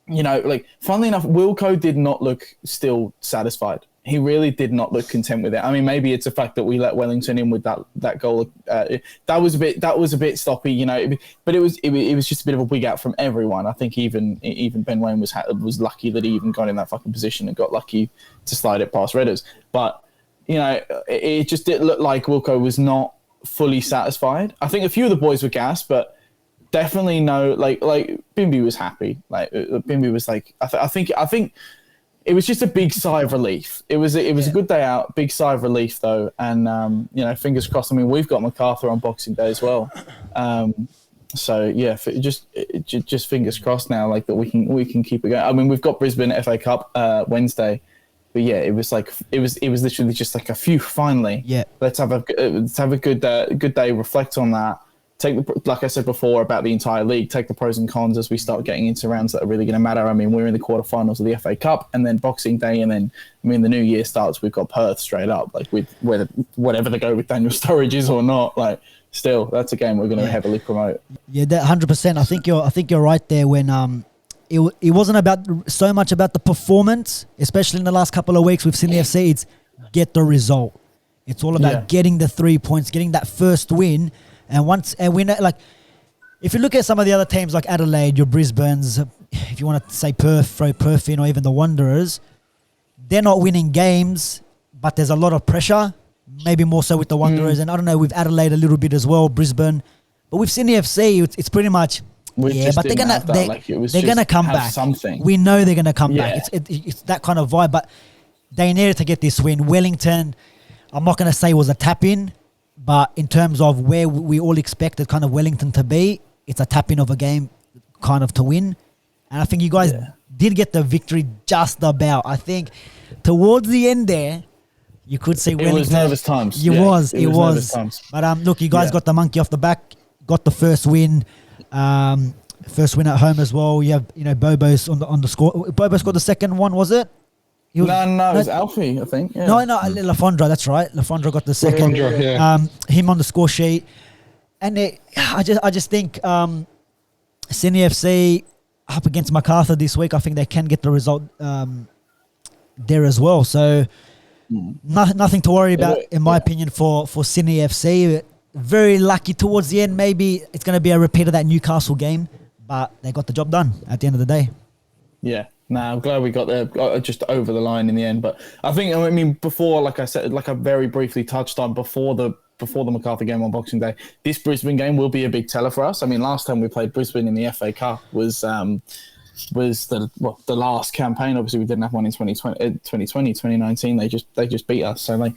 you know, like, funnily enough, Wilco did not look still satisfied. He really did not look content with it. I mean, maybe it's the fact that we let Wellington in with that goal. That was a bit stoppy, you know. But it was just a bit of a wig out from everyone. I think even Ben Waine was lucky that he even got in that fucking position and got lucky to slide it past Redders. But you know, it just didn't look like Wilco was not fully satisfied. I think a few of the boys were gassed, but definitely no, like Bimby was happy. Like Bimby was like, I think it was just a big sigh of relief. It was a good day out, big sigh of relief though, and you know, fingers crossed. I mean, we've got MacArthur on Boxing Day as well, so yeah, just fingers crossed now, like that we can keep it going. I mean, we've got Brisbane FA Cup Wednesday. But yeah, it was literally just like a few finally. Yeah. Let's have a good day. Reflect on that. Like I said before about the entire league, take the pros and cons as we start getting into rounds that are really going to matter. I mean, we're in the quarterfinals of the FA Cup, and then Boxing Day, and then the new year starts. We've got Perth straight up, like with whatever they go with Daniel Sturridge or not. Like, still, that's a game we're going to heavily promote. Yeah, that 100%. I think you're right there when It wasn't so much about the performance, especially in the last couple of weeks with Sydney FC. It's get the result. It's all about getting the 3 points, getting that first win. And we know, like, if you look at some of the other teams like Adelaide, your Brisbanes, if you want to say Perth, throw Perth in, or even the Wanderers, they're not winning games, but there's a lot of pressure, maybe more so with the Wanderers. And I don't know, with Adelaide a little bit as well, Brisbane. But with Sydney FC, it's pretty much... but they're gonna come back. Something. We know they're gonna come back. It's that kind of vibe. But they needed to get this win. Wellington, I'm not gonna say was a tap in, but in terms of where we all expected kind of Wellington to be, it's a tap in of a game, kind of to win. And I think you guys did get the victory just about. I think towards the end there, you could see Wellington. It was nervous times. It was. Nervous times. But look, you guys got the monkey off the back, got the first win. First win at home as well. You have, you know, Bobo's on the score. Bobo scored the second one, was it? It was Alfie, I think. Yeah. No, Lafondra, that's right. Lafondra got the second. Him on the score sheet. And I just think Sydney FC up against MacArthur this week, I think they can get the result there as well. So nothing to worry about, in my opinion, for Sydney FC. Very lucky towards the end. Maybe it's going to be a repeat of that Newcastle game, but they got the job done at the end of the day. Yeah, Nah, I'm glad we got there just over the line in the end. But I mean, before, like I said, like I very briefly touched on before the MacArthur game on Boxing Day, this Brisbane game will be a big teller for us. I mean, last time we played Brisbane in the FA Cup was the last campaign. Obviously, we didn't have one in 2019. They just beat us. So like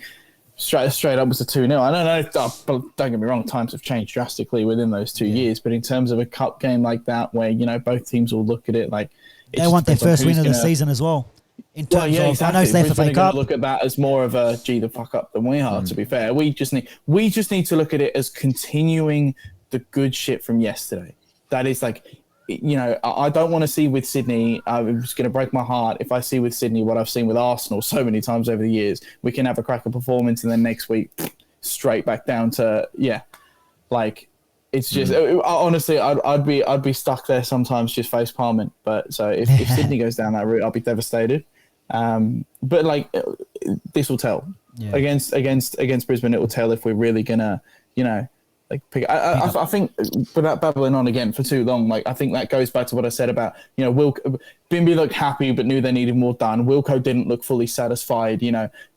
straight up was a 2-0. I don't know. But don't get me wrong, times have changed drastically within those 2 years. But in terms of a cup game like that, where both teams will look at it like. They want their first win of the season as well. In terms of, exactly. I know it's the FA Cup. Look at that as more of a G the fuck up than we are. To be fair, we just need to look at it as continuing the good shit from yesterday. That is like, I don't want to see with Sydney. It's going to break my heart if I see with Sydney what I've seen with Arsenal so many times over the years. We can have a cracker performance and then next week straight back down to like. It's just honestly, I'd be stuck there sometimes just face palming. But so if Sydney goes down that route, I'll be devastated. But like this will tell against Brisbane. It will tell if we're really gonna like pick. I think without babbling on again for too long, like I think that goes back to what I said about Bimby looked happy but knew they needed more done. Wilco didn't look fully satisfied.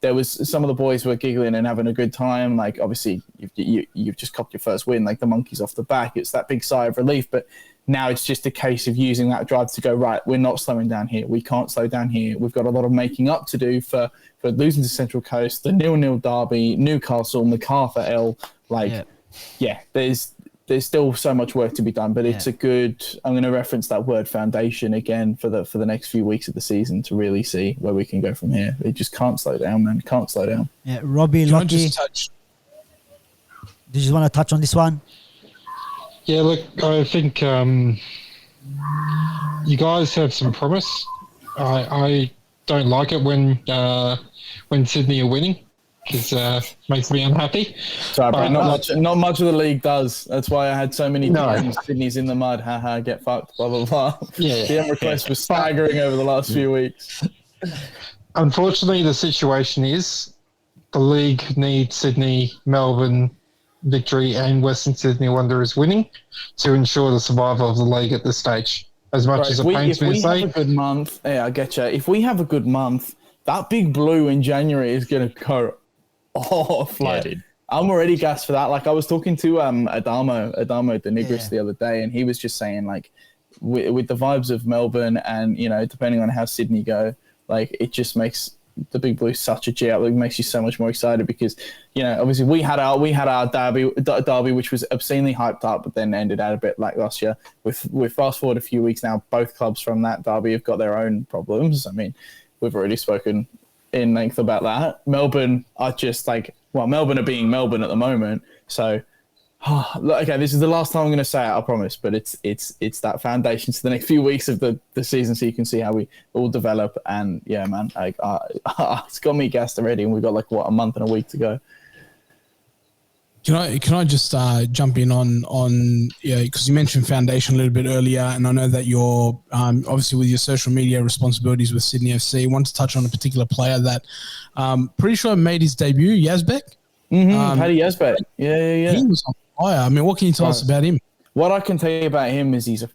There was some of the boys were giggling and having a good time. Like obviously you've just copped your first win, like the monkeys off the back. It's that big sigh of relief, but now it's just a case of using that drive to go, right, we're not slowing down here. We can't slow down here. We've got a lot of making up to do for losing to Central Coast, the 0-0 derby, Newcastle, MacArthur L. There's still so much work to be done, but it's a good. I'm going to reference that word foundation again for the next few weeks of the season to really see where we can go from here. It just can't slow down, man. Can't slow down. Yeah, Robbie, Lockie. Did you want to touch on this one? Yeah, look, I think you guys have some promise. I don't like it when Sydney are winning. Because makes me unhappy. Sorry, bro, not much of the league does. That's why I had so many DMs. Sydney's in the mud. Haha, get fucked. Blah blah blah. Yeah, DM requests were staggering over the last few weeks. Unfortunately, the situation is the league needs Sydney, Melbourne, Victory, and Western Sydney Wanderers winning to ensure the survival of the league at this stage. As much as it pains me to say, have a good month, I get you. If we have a good month, that big blue in January is going to go off. I'm already gassed for that. Like I was talking to Adamo de Nigris the other day, and he was just saying like with the vibes of Melbourne and depending on how Sydney go, like it just makes the big blue such a G out. It makes you so much more excited because obviously we had our derby which was obscenely hyped up, but then ended out a bit lackluster. With fast forward a few weeks now, both clubs from that derby have got their own problems. I mean, we've already spoken in length about that. Melbourne are just Melbourne are being Melbourne at the moment. So, okay, this is the last time I'm going to say it, I promise. But it's that foundation to the next few weeks of the season, so you can see how we all develop. And yeah, man, it's got me gassed already, and we've got a month and a week to go. Can I just jump in on because you mentioned foundation a little bit earlier, and I know that you're obviously with your social media responsibilities with Sydney FC. I want to touch on a particular player that pretty sure made his debut, Yazbek. Paddy Yazbek. Yeah. He was on fire. I mean, what can you tell us about him? What I can tell you about him is he's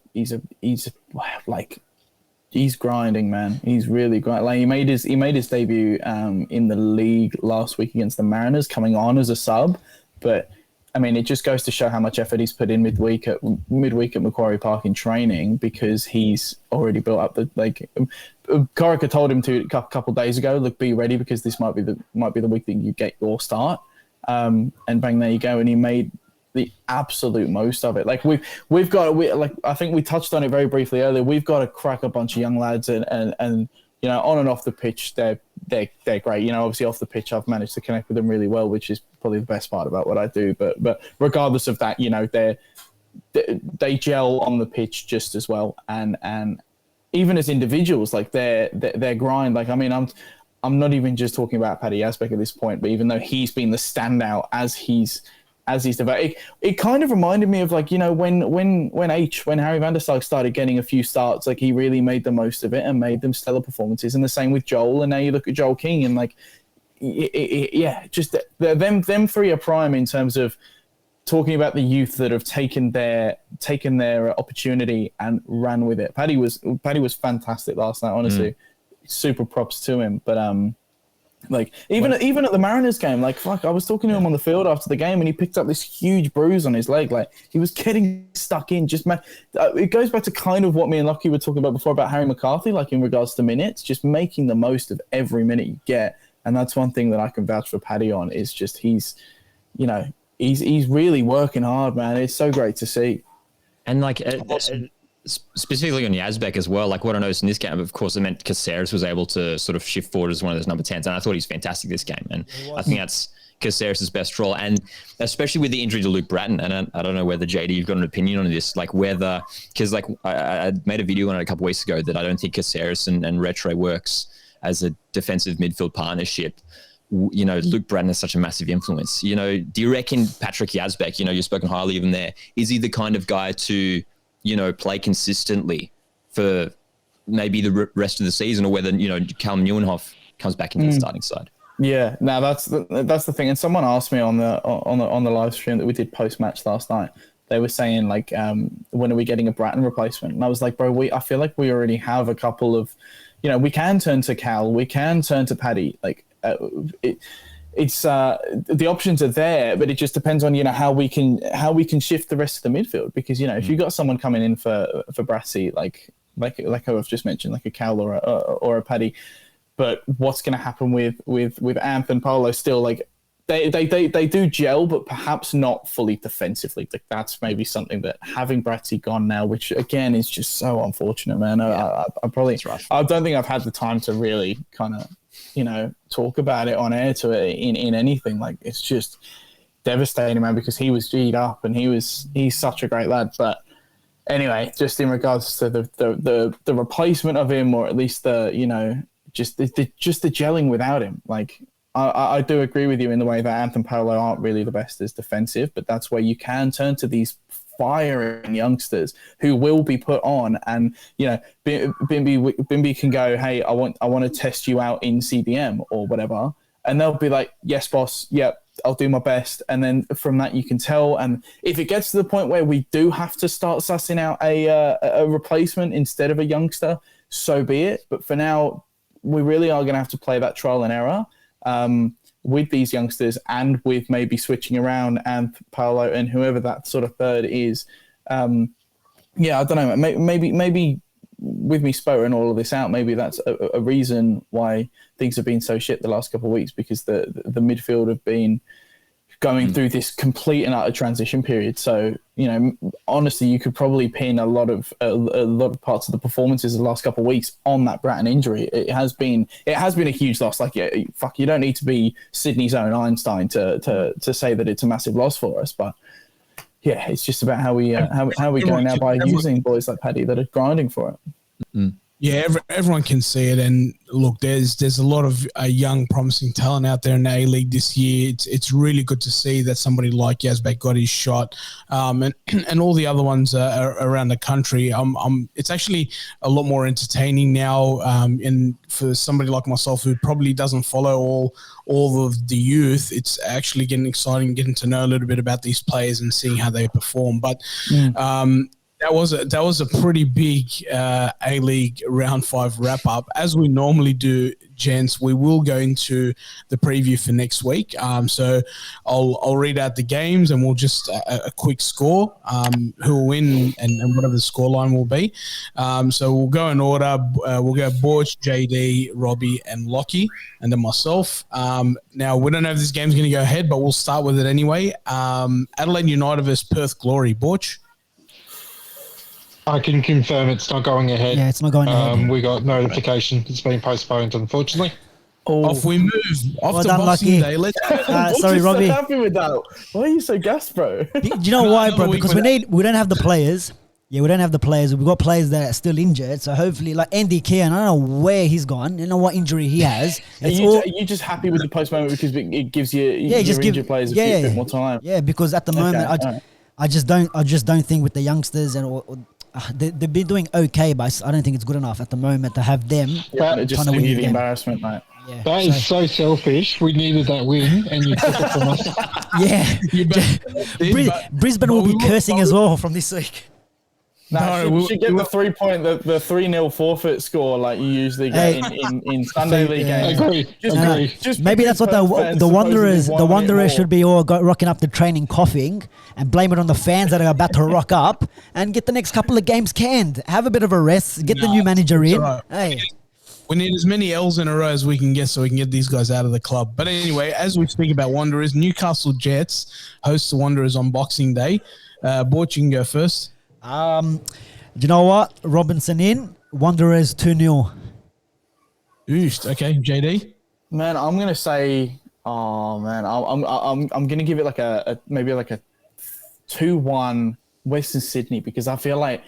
grinding, man. He's really grinding. Like he made his debut in the league last week against the Mariners, coming on as a sub. But I mean, it just goes to show how much effort he's put in midweek at Macquarie Park in training, because he's already built up Corica told him to a couple of days ago, look, be ready because this might be the week that you get your start. And bang, there you go. And he made the absolute most of it. Like I think we touched on it very briefly earlier. We've got to crack a bunch of young lads and on and off the pitch, they're great. Obviously off the pitch, I've managed to connect with them really well, which is probably the best part about what I do. But regardless of that, they gel on the pitch just as well. And even as individuals, like their grind. Like I mean, I'm not even just talking about Paddy Yazbek at this point, but even though he's been the standout as he's developed, it kind of reminded me of when Harry van der Stark started getting a few starts, like he really made the most of it and made them stellar performances. And the same with Joel. And now you look at Joel King and them three are prime in terms of talking about the youth that have taken their opportunity and ran with it. Paddy was fantastic last night. Honestly, super props to him. But like even at the Mariners game, like fuck, I was talking to him on the field after the game, and he picked up this huge bruise on his leg. Like he was getting stuck in. It goes back to kind of what me and Lockie were talking about before about Harry McCarthy, like in regards to minutes, just making the most of every minute you get. And that's one thing that I can vouch for Paddy on is just he's really working hard, man. It's so great to see. And like specifically on Yazbek as well, like what I noticed in this game, of course, it meant Caceres was able to sort of shift forward as one of those number 10s. And I thought he's fantastic this game. And I think that's Caceres' best role. And especially with the injury to Luke Bratton, and I don't know whether, JD, you've got an opinion on this, like whether, because like I made a video on it a couple weeks ago that I don't think Caceres and Retro works as a defensive midfield partnership. You know, Luke Bratton has such a massive influence. You know, do you reckon Patrick Yazbek, you know, you've spoken highly of him there, is he the kind of guy to, you know, play consistently for maybe the rest of the season, or whether, you know, Callum Neuenhoff comes back into the starting side? Yeah, no, that's the thing. And someone asked me on the live stream that we did post match last night. They were saying like, when are we getting a Bratton replacement? And I was like, bro, I feel like we already have a couple of, you know, we can turn to Cal, we can turn to Paddy. Like it's the options are there, but it just depends on, you know, how we can shift the rest of the midfield. Because, you know, if you've got someone coming in for Brassy, like I've just mentioned, like a Cal or a Paddy, but what's going to happen with Anth and Polo still, like they do gel, but perhaps not fully defensively. Like that's maybe something that having Bratsy gone now, which again is just so unfortunate, man. I don't think I've had the time to really kind of, you know, talk about it on air in anything. Like it's just devastating, man, because he was G'd up and he's such a great lad. But anyway, just in regards to the replacement of him, or at least the, you know, just the gelling without him, like. I do agree with you in the way that Anth and Polo aren't really the best as defensive, but that's where you can turn to these firing youngsters who will be put on, and you know, Bimby can go, hey, I want to test you out in CDM or whatever, and they'll be like, yes, boss, yep, I'll do my best, and then from that you can tell. And if it gets to the point where we do have to start sussing out a replacement instead of a youngster, so be it. But for now, we really are going to have to play that trial and error. With these youngsters, and with maybe switching around and Paolo and whoever that sort of third is. Yeah, I don't know. Maybe with me spouting all of this out, maybe that's a reason why things have been so shit the last couple of weeks, because the midfield have been going through this complete and utter transition period. So, you know, honestly, you could probably pin a lot of parts of the performances of the last couple of weeks on that Bratton injury. It has been a huge loss. Like, yeah, fuck, you don't need to be Sydney's own Einstein to say that it's a massive loss for us. But yeah, it's just about how we go now by using boys like Paddy that are grinding for it. Mm-hmm. Yeah, everyone can see it, and look, there's a lot of young, promising talent out there in the A-League this year. It's really good to see that somebody like Yazbek got his shot, and all the other ones around the country. It's actually a lot more entertaining now, and for somebody like myself who probably doesn't follow all of the youth, it's actually getting exciting, getting to know a little bit about these players and seeing how they perform. But That was a pretty big A-League round 5 wrap up. As we normally do, gents, we will go into the preview for next week. So I'll read out the games, and we'll just a quick score, who will win and whatever the scoreline will be. So we'll go in order. We'll go Borch, JD, Robbie, and Lockie, and then myself. Now, we don't know if this game's going to go ahead, but we'll start with it anyway. Adelaide United versus Perth Glory. Borch? I can confirm it's not going ahead. Yeah, it's not going ahead. We got notification it's been postponed, unfortunately. Off we move. Off to Boxing Day. Let's sorry, Robbie. So happy with that. Why are you so gassed, bro? Do you know why, bro? Because we don't have the players. Yeah, we don't have the players. We've got players that are still injured. So hopefully, like Andy Kean, I don't know where he's gone. I don't know what injury he has. Are you just happy with the postponement because it gives you injured players a bit more time? Yeah, because at the moment, I just don't think with the youngsters and they've been doing okay, but I don't think it's good enough at the moment to have them. Yeah, just give you the embarrassment, mate. Yeah. That is so selfish. We needed that win, and you took it from us. Yeah. You bet. Brisbane will be cursing as well from this week. No, should get the 3 point, the 3-0 forfeit score like you usually get in Sunday League games. Agree. Just Maybe that's what the Wanderers should be all rocking up the training coughing and blame it on the fans that are about to rock up and get the next couple of games canned. Have a bit of a rest. Get the new manager in. Right. Hey. We need as many L's in a row as we can get so we can get these guys out of the club. But anyway, as we speak about Wanderers, Newcastle Jets host the Wanderers on Boxing Day. Bort, you can go first. Do you know what? Robinson in. Wanderers 2-0. Oost. Okay, JD. Man, I'm gonna say, I'm gonna give it like a maybe like a 2-1 Western Sydney because I feel like,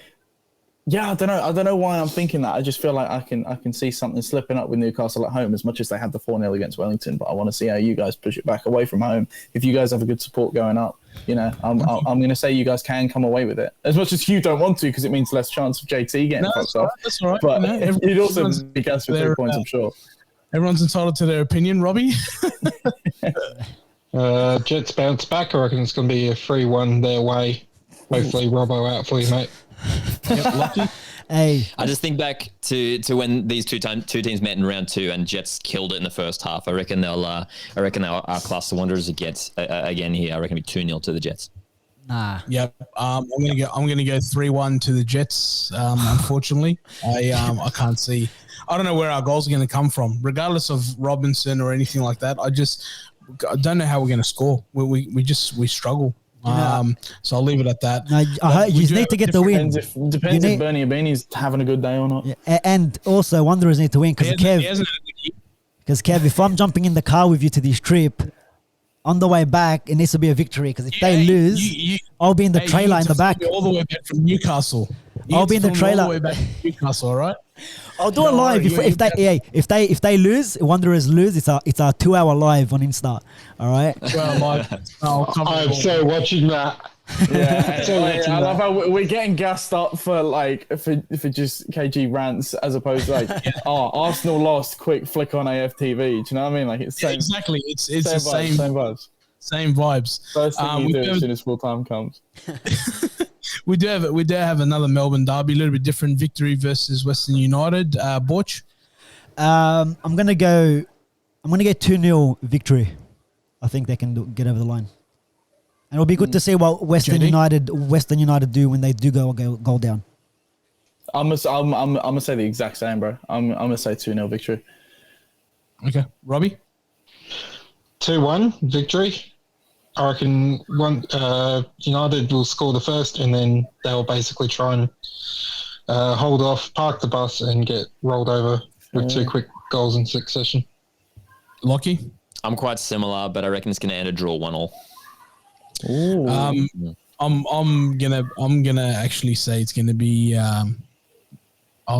I don't know why I'm thinking that. I just feel like I can see something slipping up with Newcastle at home as much as they had the 4-0 against Wellington. But I want to see how you guys push it back away from home. If you guys have a good support going up, I'm going to say you guys can come away with it. As much as you don't want to because it means less chance of JT getting fucked off. That's all right. But it also be gas for 3 points, I'm sure. Everyone's entitled to their opinion. Robbie? Jets bounce back. I reckon it's going to be a 3-1 their way. Hopefully, Robbo out for you, mate. Yep, lucky. Hey, I just think back to when these two teams met in round 2 and Jets killed it in the first half. I reckon they'll outclass the Wanderers again here. I reckon it'll be 2-0 to the Jets. nah. Yep. I'm gonna go 3-1 to the Jets. Unfortunately, I can't see. I don't know where our goals are going to come from, regardless of Robinson or anything like that. I don't know how we're going to score. We struggle. So I'll leave it at that. No, you just need to get the win. Depends if Bernie Abini's having a good day or not. Yeah, and also Wanderers need to win because Kev, if I'm jumping in the car with you to this trip, on the way back, it needs to be a victory because if they lose, I'll be in the trailer in the back. All the way back from Newcastle. I'll be in the trailer. All the way back from Newcastle, all right? I'll do it live if they lose, Wanderers lose. It's a 2-hour live on Insta. All right. Well, I'm so watching that. Yeah, I love how we're getting gassed up for just KG rants as opposed to like, Arsenal lost, quick flick on AFTV. Do you know what I mean? Like it's exactly. It's the same vibes. Same vibes. First thing you do as soon as full time comes. We do have another Melbourne derby, a little bit different victory versus Western United. Borch? I'm gonna go 2-0 victory. I think they can get over the line. And it'll be good to see what Western United do when they do go down. I'm gonna say the exact same, bro. I'm gonna say 2-0 victory. Okay, Robbie. 2-1 victory. I reckon United will score the first, and then they'll basically try and hold off, park the bus, and get rolled over with 2 quick goals in succession. Lockie. I'm quite similar, but I reckon it's going to end a draw 1-1. I'm gonna actually say it's gonna be. I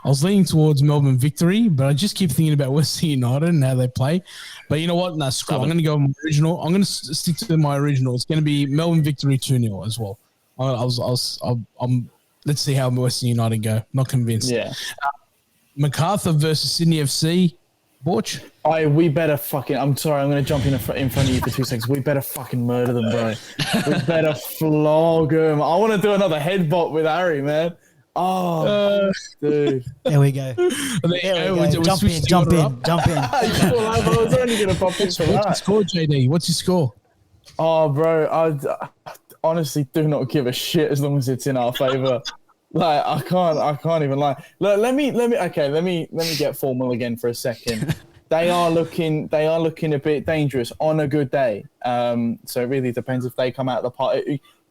was leaning towards Melbourne victory, but I just keep thinking about Western United and how they play. But you know what? No, screw. I'm gonna go with my original. I'm gonna stick to my original. It's gonna be Melbourne victory 2-0 as well. Let's see how Western United go. Not convinced. Yeah. MacArthur versus Sydney FC. Borch. We better fucking. I'm sorry. I'm going to jump in front of you for 2 seconds. We better fucking murder them, bro. We better flog them. I want to do another headbutt with Harry, man. Oh, dude. There we go. Jump in. I was only going to pop this for that. What's your score, JD? What's your score? Oh, bro. I honestly do not give a shit as long as it's in our favour. Like I can't even lie. Look, let me get formal again for a second. They are looking a bit dangerous on a good day. So it really depends if they come out of the park.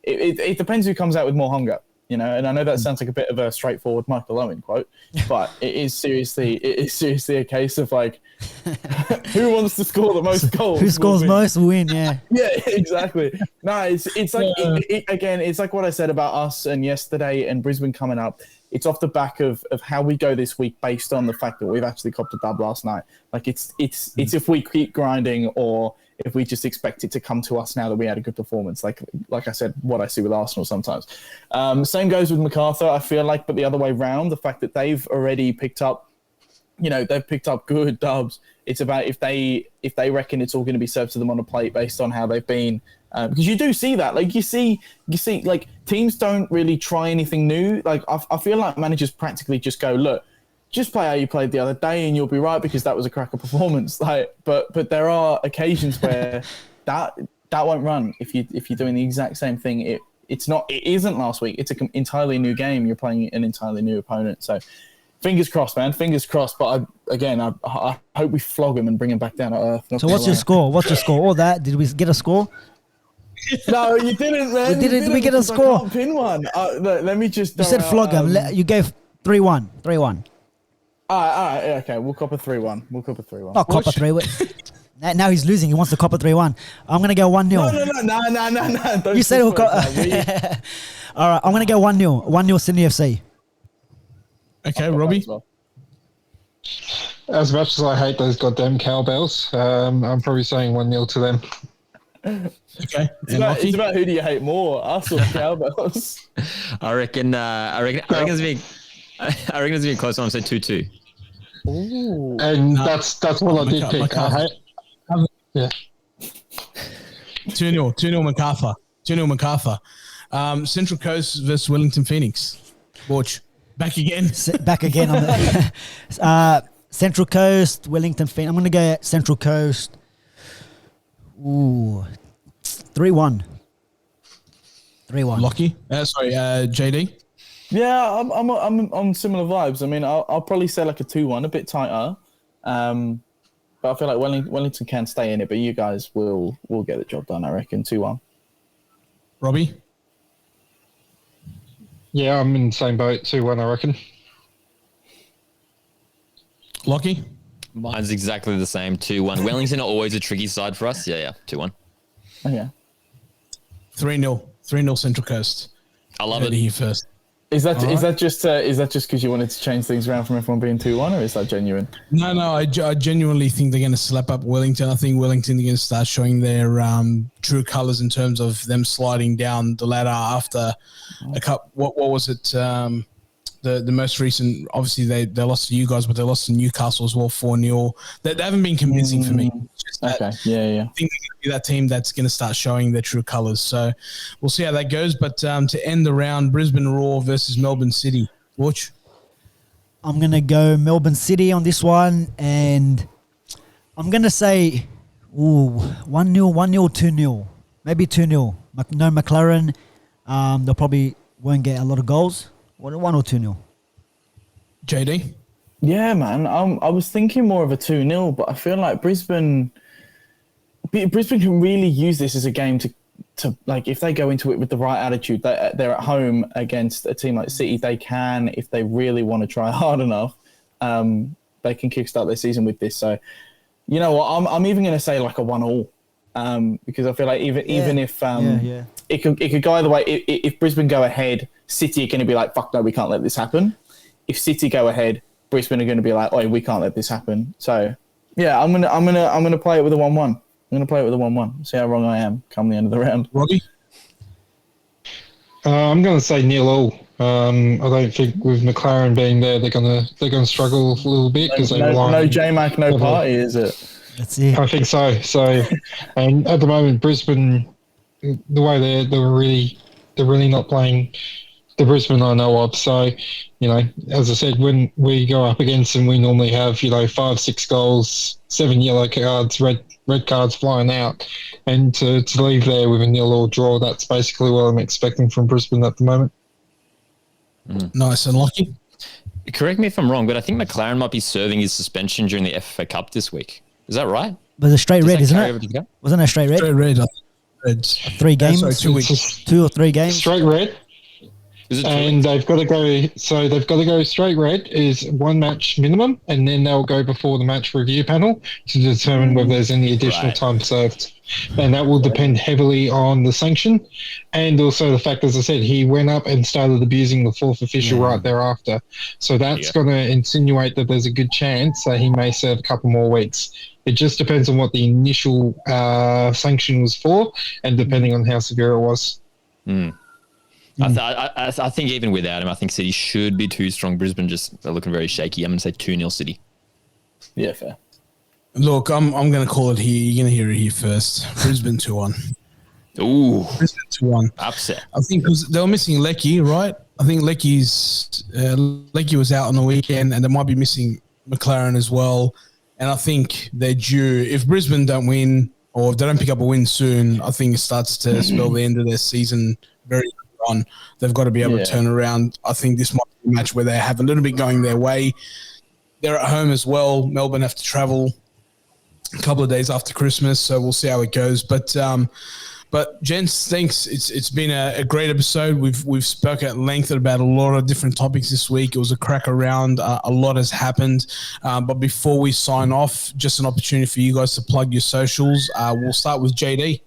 It depends who comes out with more hunger, you know. And I know that sounds like a bit of a straightforward Michael Owen quote, but it is seriously a case of like, who wants to score the most goals? Who scores most will win. Yeah. Yeah, exactly. No, it's like again, it's like what I said about us and yesterday and Brisbane coming up. It's off the back of how we go this week based on the fact that we've actually copped a dub last night. Like it's if we keep grinding or if we just expect it to come to us now that we had a good performance. Like I said, what I see with Arsenal sometimes. Same goes with MacArthur, I feel like, but the other way round, the fact that they've already picked up they've picked up good dubs. It's about if they reckon it's all going to be served to them on a plate based on how they've been. Because you do see that, like you see, like teams don't really try anything new. Like I feel like managers practically just go, look, just play how you played the other day, and you'll be right because that was a cracker performance. Like, but there are occasions where that won't run if you're doing the exact same thing. It isn't last week. It's an entirely new game. You're playing an entirely new opponent. So fingers crossed, man. Fingers crossed. But I hope we flog him and bring him back down to earth. So what's your score? What's your score? All that? Did we get a score? No, you didn't, man. Did we get a score? I can't pin one. Let me just. You said flog him. You gave 3-1. 3-1. All right. Okay, we'll cop a 3-1. Not copper 3-1. Now he's losing. He wants to cop a 3-1. I'm gonna go 1-0. No. Don't You said we'll push All right, I'm gonna go 1-0. 1-0 Sydney FC. Okay, Robbie. As much as I hate those goddamn cowbells, I'm probably saying 1-0 to them. Okay. It's about who do you hate more, us or cowbells? I reckon it's gonna be a close one. I'm saying 2-2. Ooh. And that's what I did pick. Yeah. 2-0 MacArthur. 2-0 MacArthur. Central Coast versus Wellington Phoenix. Watch. Back again. Back again on the Central Coast, Wellington Phoenix. I'm going to go Central Coast. Ooh. 3-1. 3-1. Lockie? JD? Yeah, I'm on similar vibes. I mean, I'll probably say like a 2-1, a bit tighter. But I feel like Wellington can stay in it, but you guys will get the job done, I reckon. 2-1. Robbie? Yeah, I'm in the same boat. 2-1, I reckon. Lockie? Mine's exactly the same. 2-1. Wellington are always a tricky side for us. Yeah. 2-1. Okay. 3-0. 3-0 Central Coast. I love Heard it. here first. Is that just because you wanted to change things around from everyone being 2-1, or is that genuine? No, I genuinely think they're going to slap up Wellington. I think Wellington are going to start showing their true colours in terms of them sliding down the ladder after a cup. What was it? The most recent, obviously they lost to you guys, but they lost to Newcastle as well, 4-0. They haven't been convincing for me. Just that, Okay, yeah. I think they're going to be that team that's going to start showing their true colours. So we'll see how that goes. But to end the round, Brisbane Roar versus Melbourne City. Watch. I'm going to go Melbourne City on this one, and I'm going to say 1-0, 2-0. Maybe 2-0. No McLaren. They'll probably won't get a lot of goals. 1 or 2-0. JD? Yeah, man. I was thinking more of a 2-0, but I feel like Brisbane can really use this as a game to like, if they go into it with the right attitude, they're at home against a team like City. They can, if they really want to try hard enough, they can kickstart their season with this. So, you know what? I'm even going to say like a 1-1, because I feel like even if it could go either way. If Brisbane go ahead, City are going to be like, fuck no, we can't let this happen. If City go ahead, Brisbane are going to be like, oh, we can't let this happen. So yeah, I'm gonna play it with a 1-1. I'm gonna play it with a 1-1. See how wrong I am come the end of the round. Robbie? I'm going to say 0-0. I don't think with McLaren being there, they're gonna struggle a little bit because no J-Mac, no party, is it? That's it. I think so. So, and at the moment, Brisbane, the way they're really not playing the Brisbane I know of. So, you know, as I said, when we go up against them, we normally have 5-6 goals, 7 yellow cards, red cards flying out, and to leave there with a 0-0 draw, that's basically what I'm expecting from Brisbane at the moment. Nice and lucky. Correct me if I'm wrong, but I think McLaren might be serving his suspension during the FA Cup this week. Is that right? But a straight red, isn't carry over to the it? cup? Wasn't it a straight red? Straight red. Reds. 3 games? Sorry, 2 weeks. 2 or 3 games? Straight red. Is it true? And they've got to go straight red is 1 match minimum, and then they'll go before the match review panel to determine whether there's any additional time served. And that will depend heavily on the sanction, and also the fact, as I said, he went up and started abusing the 4th official right thereafter. So that's going to insinuate that there's a good chance that he may serve a couple more weeks. It just depends on what the initial sanction was for, and depending on how severe it was. I think even without him, I think City should be too strong. Brisbane just are looking very shaky. I'm going to say 2-0 City. Yeah, fair. Look, I'm going to call it here. You're going to hear it here first. Brisbane 2-1. Ooh, Brisbane 2-1. upset. I think because they were missing Lecky, right? I think Lecky was out on the weekend, and they might be missing McLaren as well. And I think they're due. If Brisbane don't win, or if they don't pick up a win soon, I think it starts to spell the end of their season very on. They've got to be able to turn around. I think this might be a match where they have a little bit going their way. They're at home as well. Melbourne have to travel a couple of days after Christmas, so we'll see how it goes. But gents, thanks. It's been a great episode. We've spoken at length about a lot of different topics this week. It was a crack around. A lot has happened. But before we sign off, just an opportunity for you guys to plug your socials. We'll start with JD.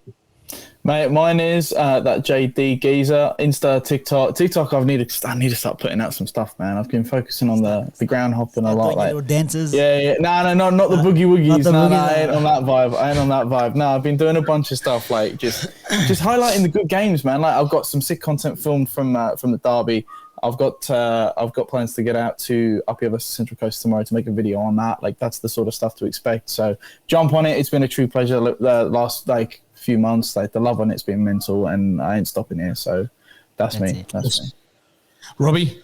Mate, mine is that JD Geezer, Insta, TikTok. I need to start putting out some stuff, man. I've been focusing on the ground hopping a lot, like little dances. Yeah. No, not the boogie woogies. No, I ain't on that vibe. No, I've been doing a bunch of stuff, like just highlighting the good games, man. Like I've got some sick content filmed from the derby. I've got plans to get out to Apia versus Central Coast tomorrow to make a video on that. Like that's the sort of stuff to expect. So jump on it. It's been a true pleasure. The last few months, like the love on it's been mental, and I ain't stopping here. So that's me. That's me. Robbie.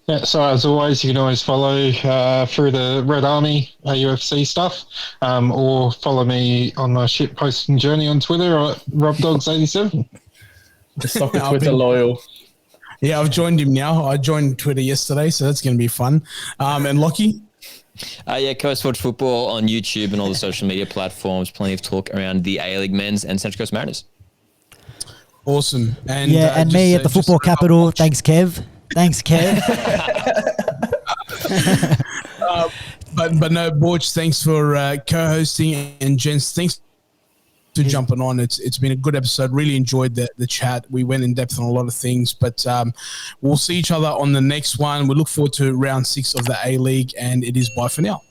Yeah, so as always, you can always follow through the Red Army UFC stuff, or follow me on my shit posting journey on Twitter or RobDogs87. The soccer Twitter loyal. Yeah, I've joined him now. I joined Twitter yesterday, so that's going to be fun. And Lockie? Coast Watch Football on YouTube and all the social media platforms. Plenty of talk around the A-League men's and Central Coast Mariners. Awesome. And and me at the football capital. Thanks, Kev. But no, Borch, thanks for co-hosting, and gents, thanks for jumping on. It's been a good episode. Really enjoyed the chat. We went in depth on a lot of things, but we'll see each other on the next one. We look forward to round 6 of the A-League, and it is bye for now.